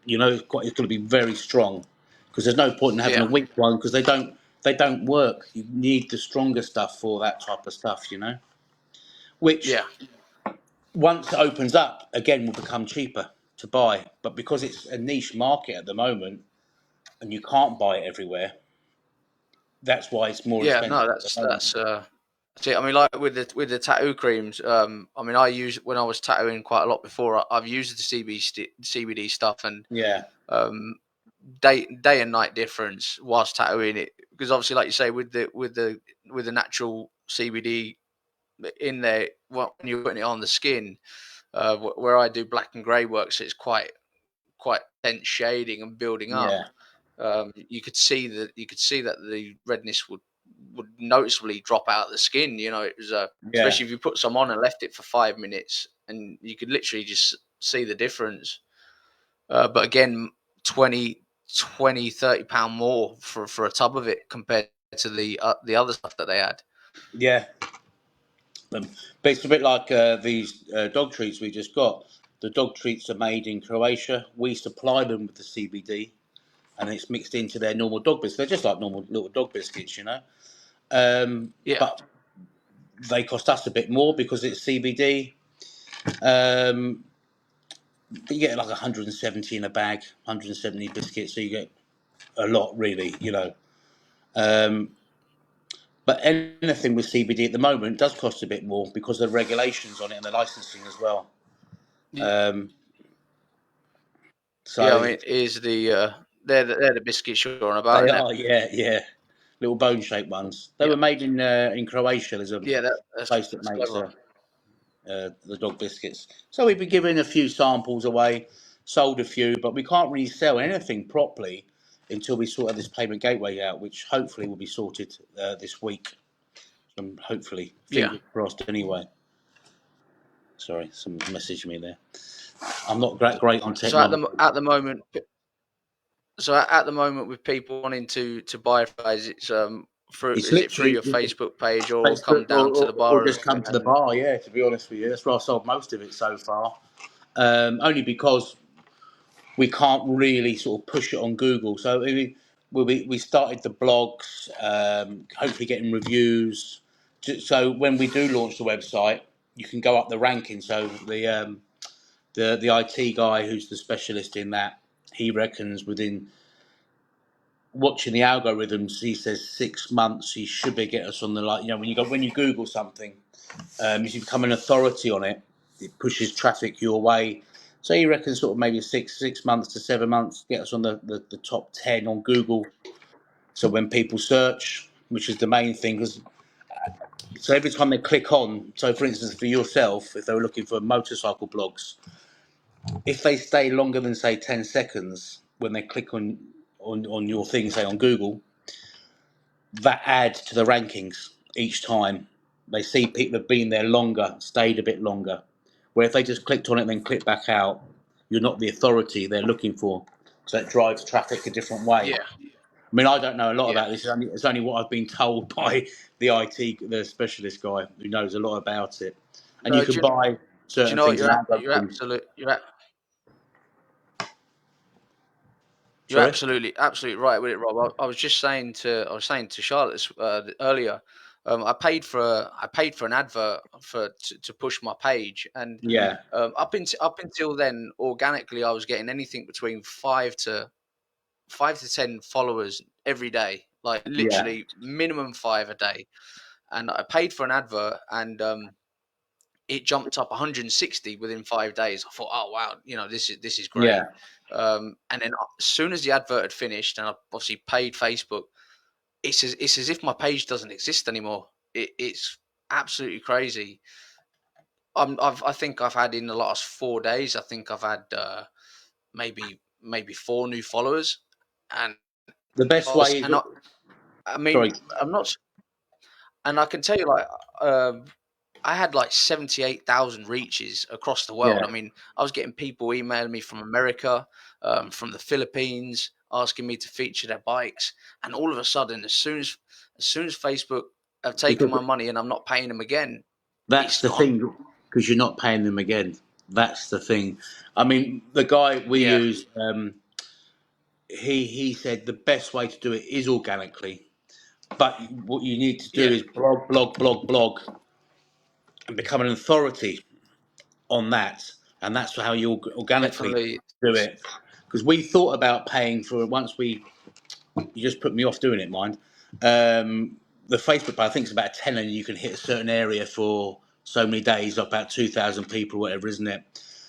You know, it's going to be very strong because there's no point in having a yeah, weak one because they don't work. You need the stronger stuff for that type of stuff. You know, which yeah, once it opens up again will become cheaper to buy. But because it's a niche market at the moment and you can't buy it everywhere, that's why it's more yeah. expensive No, at the that's moment. that's it. I mean, like with the tattoo creams. I mean, I use when I was tattooing quite a lot before. I've used the CBD stuff, and Yeah, um, day and night difference whilst tattooing it. Because obviously, like you say, with the natural CBD in there, when you're putting it on the skin, where I do black and grey work, so it's quite dense shading and building up. yeah, You could see that the redness would noticeably drop out of the skin. You know, it was yeah, especially if you put some on and left it for 5 minutes, and you could literally just see the difference. But again, 20, 20, £30 more for a tub of it compared to the other stuff that they had. yeah. But it's a bit like these dog treats we just got. The dog treats are made in Croatia. We supply them with the CBD, and it's mixed into their normal dog biscuits. They're just like normal little dog biscuits, you know. Yeah, But they cost us a bit more because it's CBD. Um, but you get like 170 in a bag, 170 biscuits, so you get a lot, really, you know. Um, but anything with CBD at the moment does cost a bit more because of the regulations on it and the licensing as well. Y- Um, yeah. so I mean, is they're the biscuits you're on about, they isn't it? are, yeah, yeah, little bone-shaped ones. They Yeah, were made in Croatia. There's a yeah. place that That's makes clever. the dog biscuits. So we've been giving a few samples away, sold a few, but we can't really sell anything properly until we sort of this payment gateway out, which hopefully will be sorted this week. Hopefully, Yeah. fingers crossed. Anyway, sorry, someone messaged me there. I'm not great on So technology. at the moment, at the moment, with people wanting to buy fries, it's through It's is it through literally your Facebook page or come Facebook down to the or bar just come to the and bar. Yeah, to be honest with you, that's where I sold most of it so far. Only because we can't really sort of push it on Google. So we started the blogs, hopefully getting reviews. So when we do launch the website, you can go up the ranking. So the IT guy who's the specialist in that, he reckons within watching the algorithms, he says 6 months he should be get us on the, like, you know, when you Google something, if you become an authority on it, it pushes traffic your way. So he reckons sort of maybe 6 months to 7 months get us on the top 10 on Google. So when people search, which is the main thing, because so every time they click on, so for instance for yourself, if they were looking for motorcycle blogs, if they stay longer than say 10 seconds when they click on your thing, say on Google, that adds to the rankings each time. They see people have been there longer, stayed a bit longer. Where if they just clicked on it and then clicked back out, you're not the authority they're looking for. So that drives traffic a different way. yeah, I mean, I don't know a lot yeah. about this. It's only what I've been told by the specialist guy who knows a lot about it. And you No, can buy do you certain know what things in algorithms. you're Sorry? absolutely right with it, Rob. I was saying to Charlotte earlier. I paid for an advert to push my page, and Yeah, up until then, organically, I was getting anything between 5 to 10 followers every day, like yeah, literally minimum 5 a day. And I paid for an advert, and it jumped up 160 within 5 days. I thought, oh wow, this is great. yeah, And then as soon as the advert had finished, and I obviously paid Facebook, it's as if my page doesn't exist anymore. It's absolutely crazy. I think I've had in the last 4 days. I think I've had maybe four new followers, and The best way is, I mean sorry, I'm not, and I can tell you like um, I had like 78,000 reaches across the world. I yeah, mean, I was getting people emailing me from America, from the Philippines, asking me to feature their bikes, and all of a sudden, as soon as Facebook have taken because my money and I'm not paying them again, that's it's the gone. thing, because you're not paying them again. That's the thing. I mean, the guy we Yeah, use, he said the best way to do it is organically, but what you need to do yeah, is blog, blog, blog, blog, and become an authority on that, and that's how you organically definitely. do it. Because we thought about paying for it once we. You just put me off doing it, mind. The Facebook page, I think it's about 10, and you can hit a certain area for so many days, about 2,000 people, whatever, isn't it?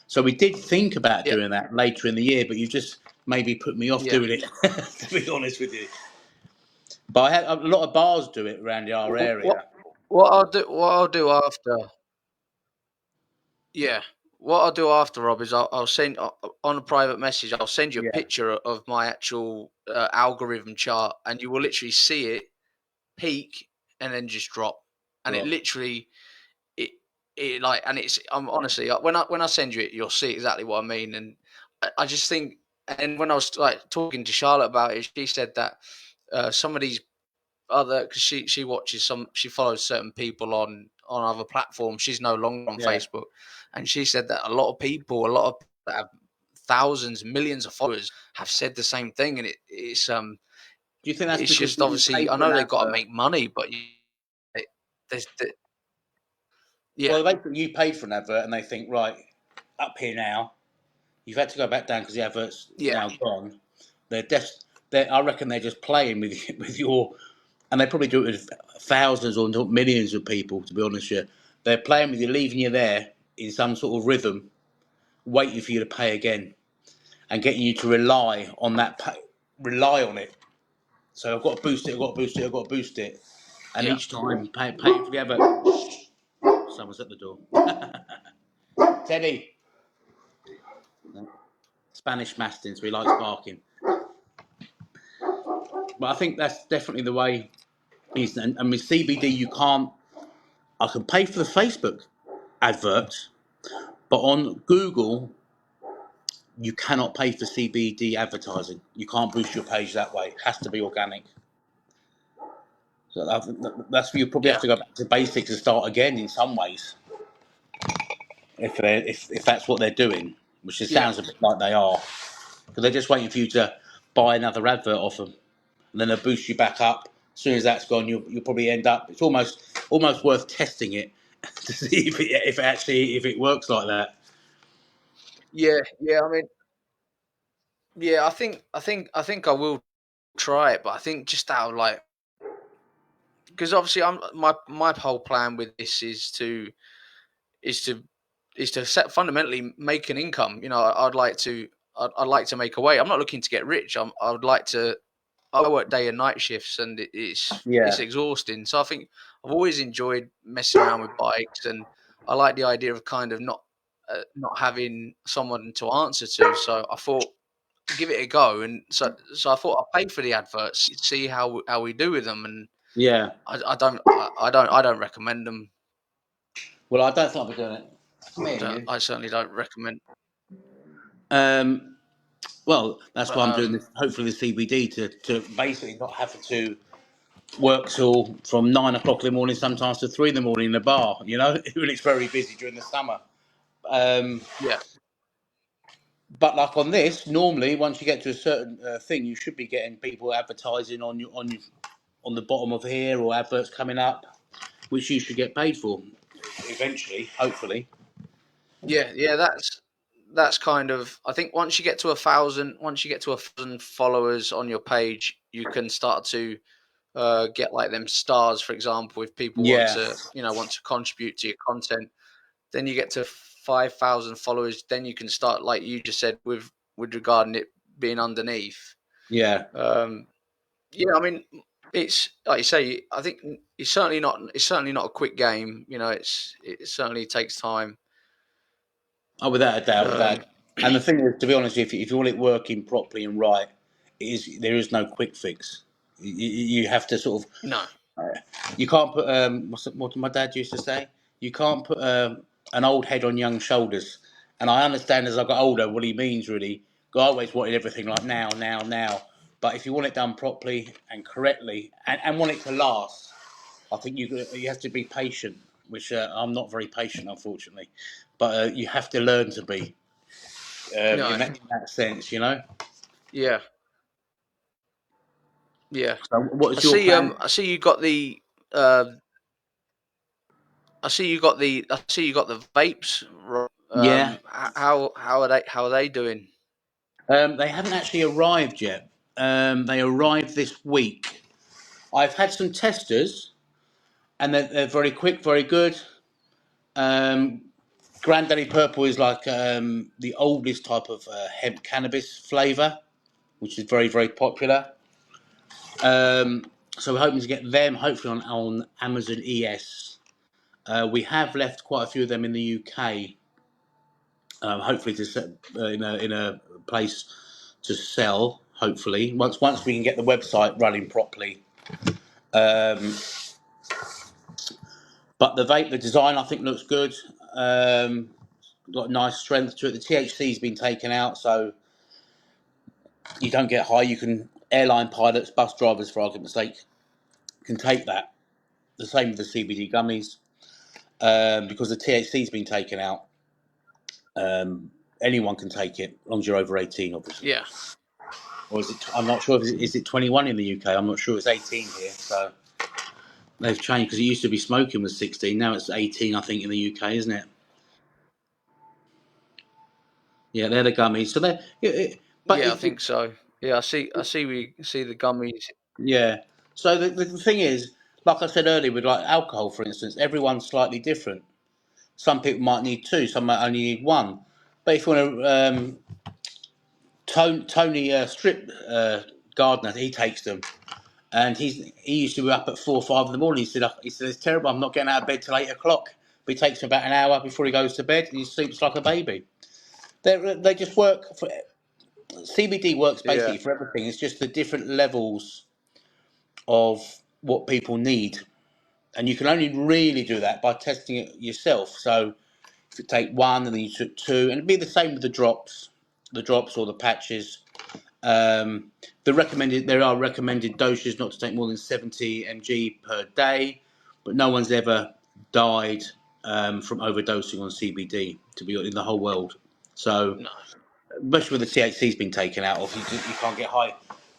So we did think about Yeah, doing that later in the year, but you've just maybe put me off yeah. doing it, to be honest with you. But I had a lot of bars do it around our What area. what I'll do after. Yeah. What I'll do after, Rob, is I'll send on a private message. I'll send you a Yeah, picture of my actual algorithm chart, and you will literally see it peak and then just drop, and it drop. literally it it like, and it's I'm honestly when I send you it, you'll see exactly what I mean, and I just think, and when I was like talking to Charlotte about it, she said that some of these other, because she watches she follows certain people on other platforms. She's no longer on Yeah. Facebook, and she said that a lot of people that have thousands, millions of followers have said the same thing, and Do you think that's it's because just you obviously paid I for an know they've got to advert? make money, but it, there's yeah, Well, you paid for an advert, and they think, right, up here now, you've had to go back down because the advert's yeah, now gone. They're just, I reckon they're just playing with with your, and they probably do it with thousands or millions of people. To be honest, with you, they're playing with you, leaving you there in some sort of rhythm, waiting for you to pay again, and getting you to rely on rely on it. So I've got to boost it. I've got to boost it. I've got to boost it, and yeah, each time pay for the advert. Someone's at the door. Teddy, Spanish Mastins. We like barking, but I think that's definitely the way. And with CBD, you can't. I can pay for the Facebook adverts, but on Google, you cannot pay for CBD advertising. You can't boost your page that way. It has to be organic. So that's where you probably have yeah, to go back to basics and start again in some ways, if that's what they're doing, which it yeah, sounds a bit like they are, because they're just waiting for you to buy another advert off them, and then they'll boost you back up. As soon as that's gone, you'll probably end up. It's almost worth testing it to see if it works like that. yeah, yeah. I mean, yeah, I think I will try it, but I think just out of like, because obviously my whole plan with this is to set fundamentally make an income. I'd like to make a way. I'm not looking to get rich. I would like to. I work day and night shifts, and it's Yeah, exhausting. So I think I've always enjoyed messing around with bikes, and I like the idea of kind of not having someone to answer to. So I thought give it a go, and so I thought I'll pay for the adverts, see how we do with them, and yeah. I don't recommend them. Well, I don't think I'll be doing it. Me and you. I certainly don't recommend. Um, well, that's But why I'm doing this. Hopefully, the CBD to basically not have to work till from 9 o'clock in the morning, sometimes to 3 in the morning in the bar. You know, when it's very busy during the summer. Um, yeah, but like on this, normally once you get to a certain thing, you should be getting people advertising on the bottom of here or adverts coming up, which you should get paid for eventually, hopefully. yeah, yeah. That's kind of. I think once you get to 1,000 followers on your page, you can start to get like them stars, for example, if people Yeah, want to contribute to your content. Then you get to 5,000 followers. Then you can start, like you just said, with regarding it being underneath. yeah, Yeah, I mean, it's like you say. I think it's certainly not. It's certainly not a quick game. You know, it certainly takes time. Oh, without a doubt, without. Um, And the thing is, to be honest, if you want it working properly and right, there is no quick fix. You have to sort of. no, You can't put what my dad used to say. You can't put an old head on young shoulders. And I understand as I got older what he means really. I always wanted everything like now, now, now. But if you want it done properly and correctly, and want it to last, I think you have to be patient, which I'm not very patient, unfortunately. But you have to learn to be no, in that sense, you know. yeah, yeah. So, what is your plan? I see you got the. Uh, I see you got the vapes. Yeah, How are they doing? they haven't actually arrived yet. They arrived this week. I've had some testers, and they're very quick, very good. Um, Granddaddy Purple is like the oldest type of hemp cannabis flavour, which is very, very popular. Um, so we're hoping to get them hopefully on Amazon ES. We have left quite a few of them in the UK, hopefully to set, in a place to sell. Hopefully, once we can get the website running properly. Um, but the design I think looks good. Um, got nice strength to it. The THC's been taken out, so you don't get high. You can airline pilots, bus drivers, for argument's sake, can take that. The same with the CBD gummies, because the THC's been taken out. Um, Anyone can take it, as long as you're over 18, obviously. Yeah, Or is it? I'm not sure. Is it 21 in the UK? I'm not sure. It's 18 here. So they've changed because it used to be smoking was 16. Now it's 18, I think, in the UK, isn't it? Yeah, they're the gummies. So but yeah, I think so. Yeah, we see the gummies. yeah. So the thing is, like I said earlier, with like alcohol, for instance, everyone's slightly different. Some people might need two, some might only need one. But if you want to, Tony Strip Gardner, he takes them, and he used to be up at 4 or 5 in the morning. He said it's terrible. I'm not getting out of bed till 8 o'clock. But it takes him about an hour before he goes to bed, and he sleeps like a baby. They just work for CBD works Yeah, basically for everything. It's just the different levels of what people need, and you can only really do that by testing it yourself. So if you take one and then you took two, and it'd be the same with the drops or the patches. There are recommended doses not to take more than 70 mg per day, but no one's ever died from overdosing on CBD to be in the whole world. So, no, especially with the THC's been taken out of, you can't get high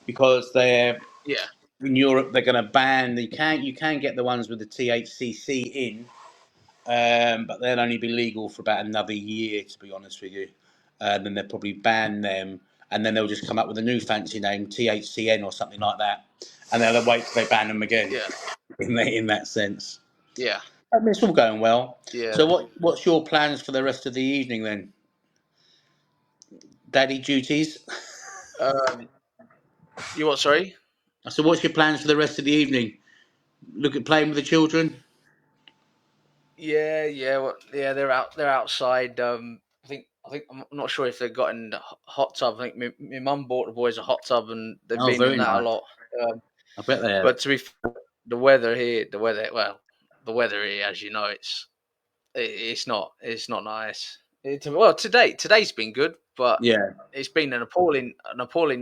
because they're yeah, in Europe. They're going to ban. You can get the ones with the THCC in, but they'll only be legal for about another year, to be honest with you. Then they'll probably ban them, and then they'll just come up with a new fancy name, THCN or something like that, and they'll wait till they ban them again. yeah, In that sense, yeah, I mean, it's all going well. yeah. So, what's your plans for the rest of the evening then? Daddy duties. Um, you what? Sorry. So, what's your plans for the rest of the evening? Look at playing with the children. Yeah, yeah, well, yeah. They're out. They're outside. I think I'm not sure if they've got in the hot tub. I think my mum bought the boys a hot tub, and they've Oh, been in very that a nice. lot. Um, I bet they have. but to be fair, the weather here, the weather here, as you know, it's not nice. Well, today's been good, but Yeah. it's been an appalling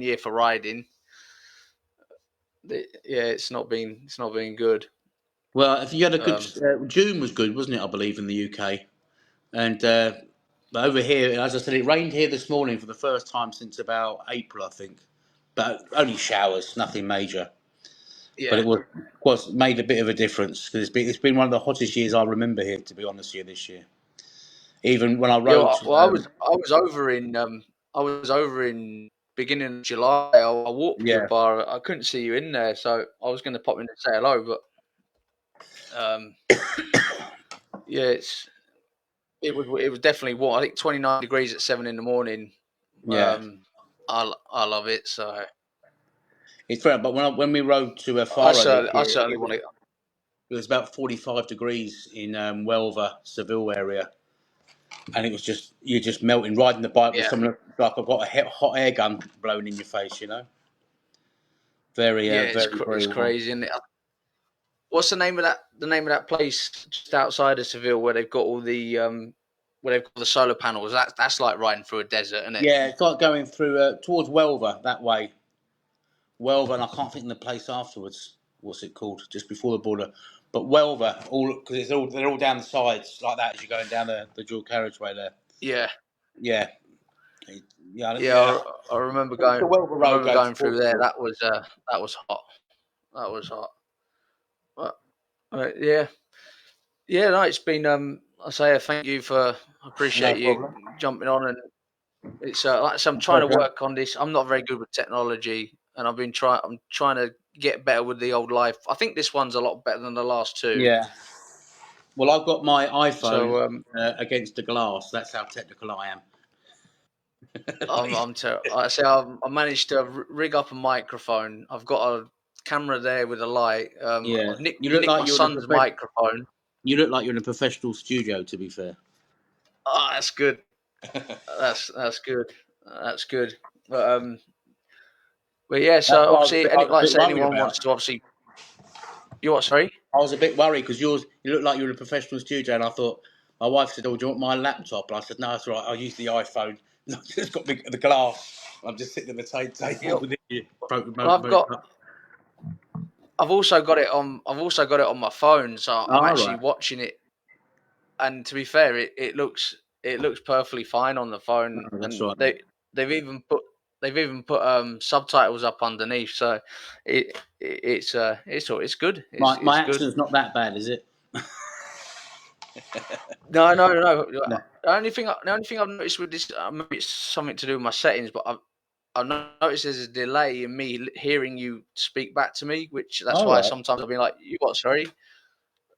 year for riding. Yeah, it's not been good. Well, if you had a good Um, June was good, wasn't it? I believe in the UK. And but over here, as I said, it rained here this morning for the first time since about April, I think. But only showers, nothing major. But yeah, it was made a bit of a difference because it's been one of the hottest years I remember here, to be honest, here this year. Even when I yeah. rode, I was over in beginning of July. I walked to the yeah, bar. I couldn't see you in there, so I was going to pop in and say hello, but um, yeah, it was definitely warm. I think 29 degrees at 7 in the morning. yeah. Um, I love it. So It's fair, but when we rode to Faro this I year, certainly want to. it was about 45 degrees in Huelva, Seville area, and it was just you're just melting. Riding the bike with Yeah, someone like I've got a hot air gun blowing in your face, you know. Very, yeah, very, very it's warm. crazy. And what's the name of that? The name of that place just outside of Seville where they've got all the where they've got the solar panels. That's like riding through a desert, isn't it? Yeah, it's like going through towards Huelva that way. Huelva, and I can't think of the place afterwards. What's it called? Just before the border. But Huelva, all because they're all down the sides like that as you're going down the dual carriageway there. Yeah, Yeah, yeah, yeah. yeah. I remember The Huelva Road goes to through there. Portugal. That was hot. That was hot. But, yeah, yeah. No, it's been. I say thank you for. I No appreciate you problem. jumping on, and it's like I said, I'm trying to Pleasure. work on this. I'm not very good with technology, and I'm trying to get better with the old life. I think this one's a lot better than the last two. Yeah. Well, I've got my iPhone So against the glass. That's how technical I am. I say I managed to rig up a microphone. I've got a camera there with a light. Yeah. I've You look nicked like my you're in a son's microphone. You look like you're in a professional studio. To be fair. Oh, that's good. That's good. That's good. But but yeah. That's So what obviously, I was a like I bit say, worried anyone wants about. to obviously. You what? Sorry. I was a bit worried because you look like you're in a professional studio, and I thought my wife said, "Oh, do you want my laptop?" And I said, "No, that's all right. I'll use the iPhone." I've just got the glass. I'm just sitting at the You table know, with it. well, I've also got it on. I've also got it on my phone, so I'm All actually right. watching it. And to be fair, it looks perfectly fine on the phone, Oh, that's and right. they've even put subtitles up underneath, so it's good. My It's good. accent's not that bad, is it? No, no, no. No. The only thing I've noticed with this, maybe it's something to do with my settings, but I've noticed there's a delay in me hearing you speak back to me, which that's All why right. sometimes I've been like, "You what? Sorry."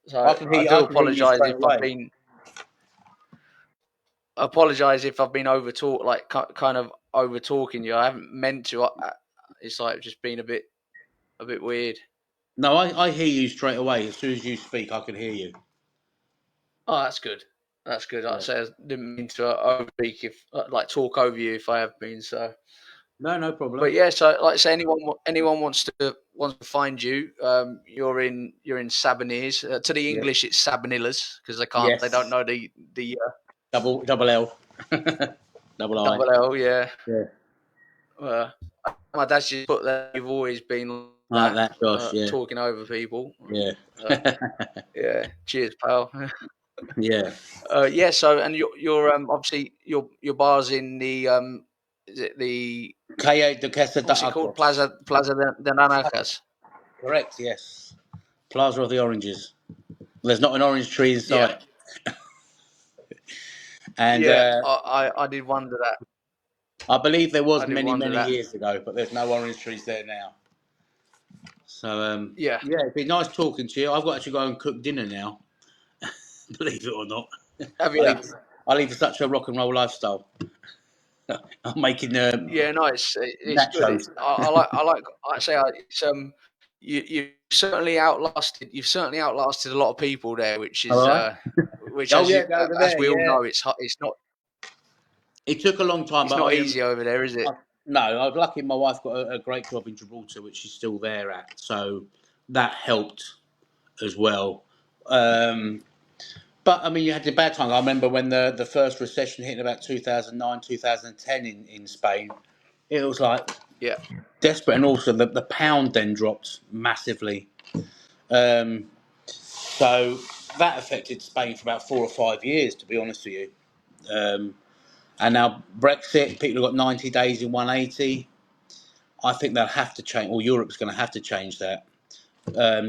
So I do I can hear you apologise straight if I've away. been apologize if I've been over talk, like kind of over talking you. I haven't meant to. It's like just been a bit weird. No, I hear you straight away. As soon as you speak, I can hear you. Oh, that's good. That's good. Like I Yeah. say, I didn't mean to overspeak if like talk over you if I have been. So, No, no problem. but yeah. So like I say, anyone wants to find you. You're in Sabanese. To the Yeah. English, it's Sabanillas because they don't Yes. know the Double L. Double I. double L. Yeah. Yeah. Uh, my dad's just put that you've always been Like that that, Josh. Yeah. talking over people. Yeah. Uh, yeah, cheers, pal. Yeah. Yeah, so and you're obviously your bar's in the is it the Calle de Casa de what's it called Agos. Plaza de Naranjas? Correct. Yes. Plaza of the Oranges. There's not an orange tree in Yeah, sight. And yeah. I did wonder that. I believe there was I did many, wonder many that. years ago, but there's no orange trees there now. So, Yeah. yeah, it'd be nice talking to you. I've got to go and cook dinner now, believe it or not. Have I you? lead, I lead such a rock and roll lifestyle. I'm making Yeah, no, it's good. nachos. I say it's you've certainly outlasted a lot of people there, All right. which Oh, yeah, over as there, we all yeah. know, It took a long time, it's but not easy over there, is it? no, I was lucky my wife got a great job in Gibraltar, which she's still there at. So that helped as well. Um, but, I mean, you had the bad times. I remember when the first recession hit in about 2009, 2010 in Spain. It was like Yeah, desperate. And also the pound then dropped massively. Um, so that affected Spain for about 4 or 5 years, to be honest with you. Um, and now Brexit, people have got 90 days in 180. I think they'll have to change, or Europe's going to have to change that,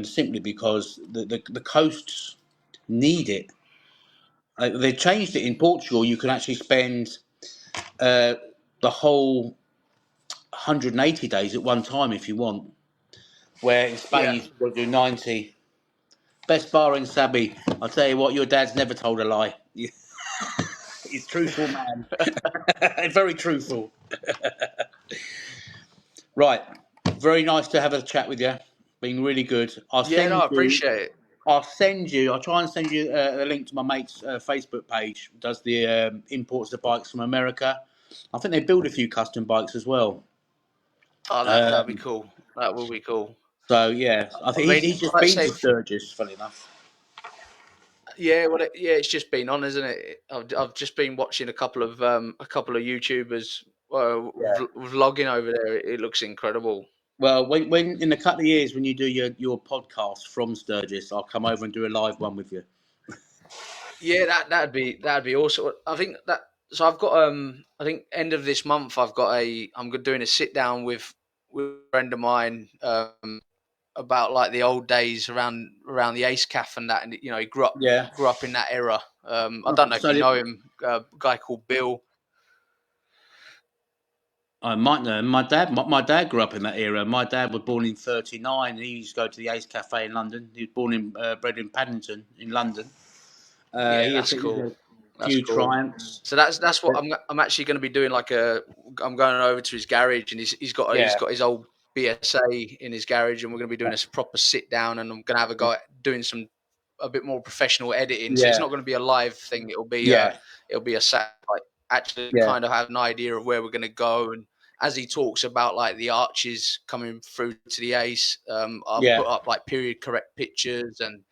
simply because the coasts need it. They changed it in Portugal. You can actually spend uh, the whole 180 days at one time if you want. Where in Spain yeah. you've got to do 90. Best bar in Sabi. I'll tell you what, your dad's never told a lie. He's a truthful man. Very truthful. Right. very nice to have a chat with you. Been really good. Yeah, no, I appreciate it. I'll try and send you a link to my mate's Facebook page. Does the imports of bikes from America. I think they build a few custom bikes as well. Oh, that'd be Um, cool. That will be cool. so yeah, I I think mean, he's just like I been to say, Sturgis. Funny enough. yeah, well, yeah, it's just been on, isn't it? I've just been watching a couple of YouTubers Yeah. vlogging over there. It looks incredible. Well, when in a couple of years when you do your podcast from Sturgis, I'll come over and do a live one with you. Yeah, that'd be awesome. I think that so I've got I think end of this month I'm doing a sit down with a friend of mine about like the old days around the Ace Caff and that, and you know he Yeah. grew up in that era. I Oh, don't know if you know him, a guy called Bill. I might know. My dad grew up in that era. My dad was born in '39. He used to go to the Ace Cafe in London. He was born in bred in Paddington in London. Yeah, He that's had cool. a That's few cool. triumphs. So that's what I'm actually going to be doing. I'm going over to his garage, and he's Yeah, got his old BSA in his garage, and we're going to be doing a proper sit down, and I'm going to have a go at doing a bit more professional editing. So it's yeah, not going to be a live thing. yeah, It'll be a sat like actually yeah, kind of have an idea of where we're going to go. And as he talks about like the arches coming through to the Ace, I'll yeah. put up like period correct pictures and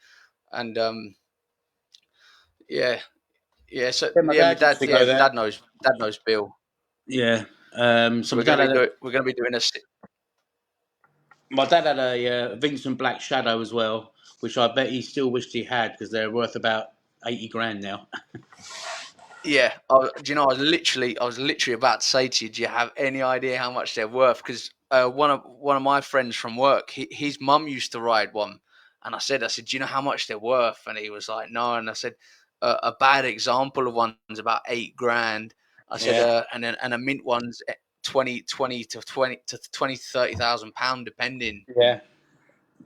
yeah. Yeah, so Yeah, my dad used to go my there. dad knows Bill. Yeah. So So we're gonna be doing a my dad had a Vincent Black Shadow as well, which I bet he still wished he had because they're worth about 80 grand now. yeah. Do you know I was literally about to say to you, do you have any idea how much they're worth? Because one of my friends from work, his mum used to ride one, and I said, do you know how much they're worth? And he was like, no. And I said, a bad example of one's about 8 grand. I said, Yeah. and a mint one's 20 to 30,000 pound depending. Yeah.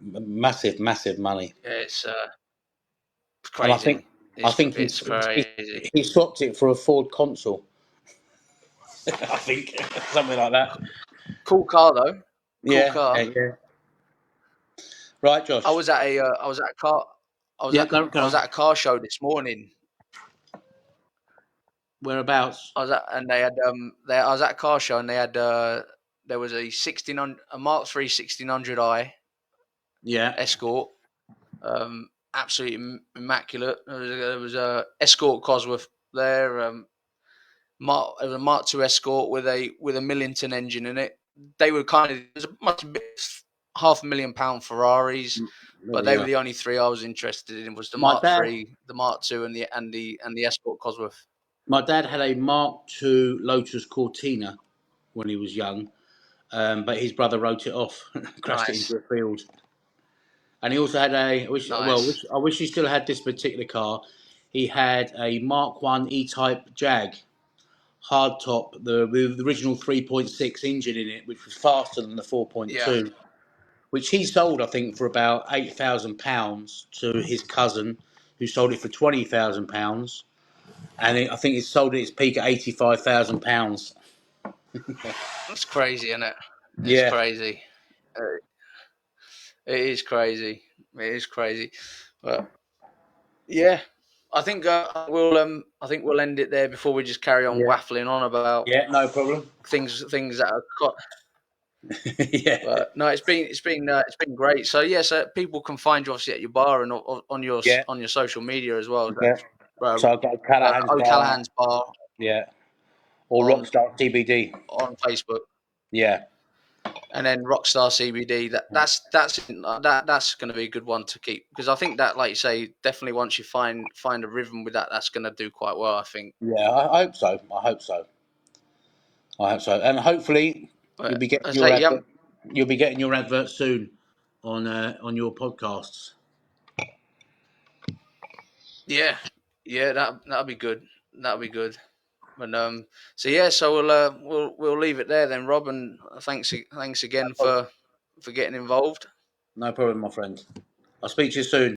Massive, massive money. Yeah, it's And crazy. I think It's crazy. he swapped it for a Ford Consul. I think something like that. Cool car though. Cool Yeah, yeah, car. yeah. Right, Josh. I was at a car. Yeah, go I was on. at a car show this morning. Whereabouts? I was at and they had I was at a car show and they had there was a 1600 a Mark 3 1600i Yeah, Escort. Absolutely immaculate. There was a Escort Cosworth there. It was a Mark II Escort with a Millington engine in it. They were kind of it was a much bit £500,000 Ferraris, but they were yeah. the only three I was interested in. Was the My Mark dad, III, the Mark II, and the Escort Cosworth. my dad had a Mark II Lotus Cortina when he was young, but his brother wrote it off, crashed it into Nice, a field. And he also had nice. I wish he still had this particular car. He had a Mark One E-Type Jag hardtop, with the original 3.6 engine in it, which was faster than the Yeah, 4.2, which he sold, I think, for about £8,000 to his cousin, who sold it for £20,000, and I think he sold it at its peak at £85,000. it's crazy, isn't it? It's Yeah, crazy. Uh, it is crazy. It is crazy. But yeah, I think we'll end it there before we just carry on yeah, waffling on about yeah, no problem. things that are Yeah, But no, it's been great. So yeah, so people can find you obviously at your bar and yeah, on your social media as well. yeah. Uh, So I've got Callaghans Bar, O'Callahan's bar yeah, or on Rockstar CBD, on Facebook, yeah, and then Rockstar CBD. That's going to be a good one to keep because I think that, like you say, definitely once you find a rhythm with that, that's going to do quite well. I think. yeah. I hope so. I hope so. I hope so, and hopefully you'll But be getting I your say, yeah, advert. You'll be getting your advert soon on your podcasts. yeah, yeah. That'll be good. That'll be good. But so yeah, so we'll leave it there then, Rob. And thanks No again problem. for getting involved. No problem, my friend. I'll speak to you soon.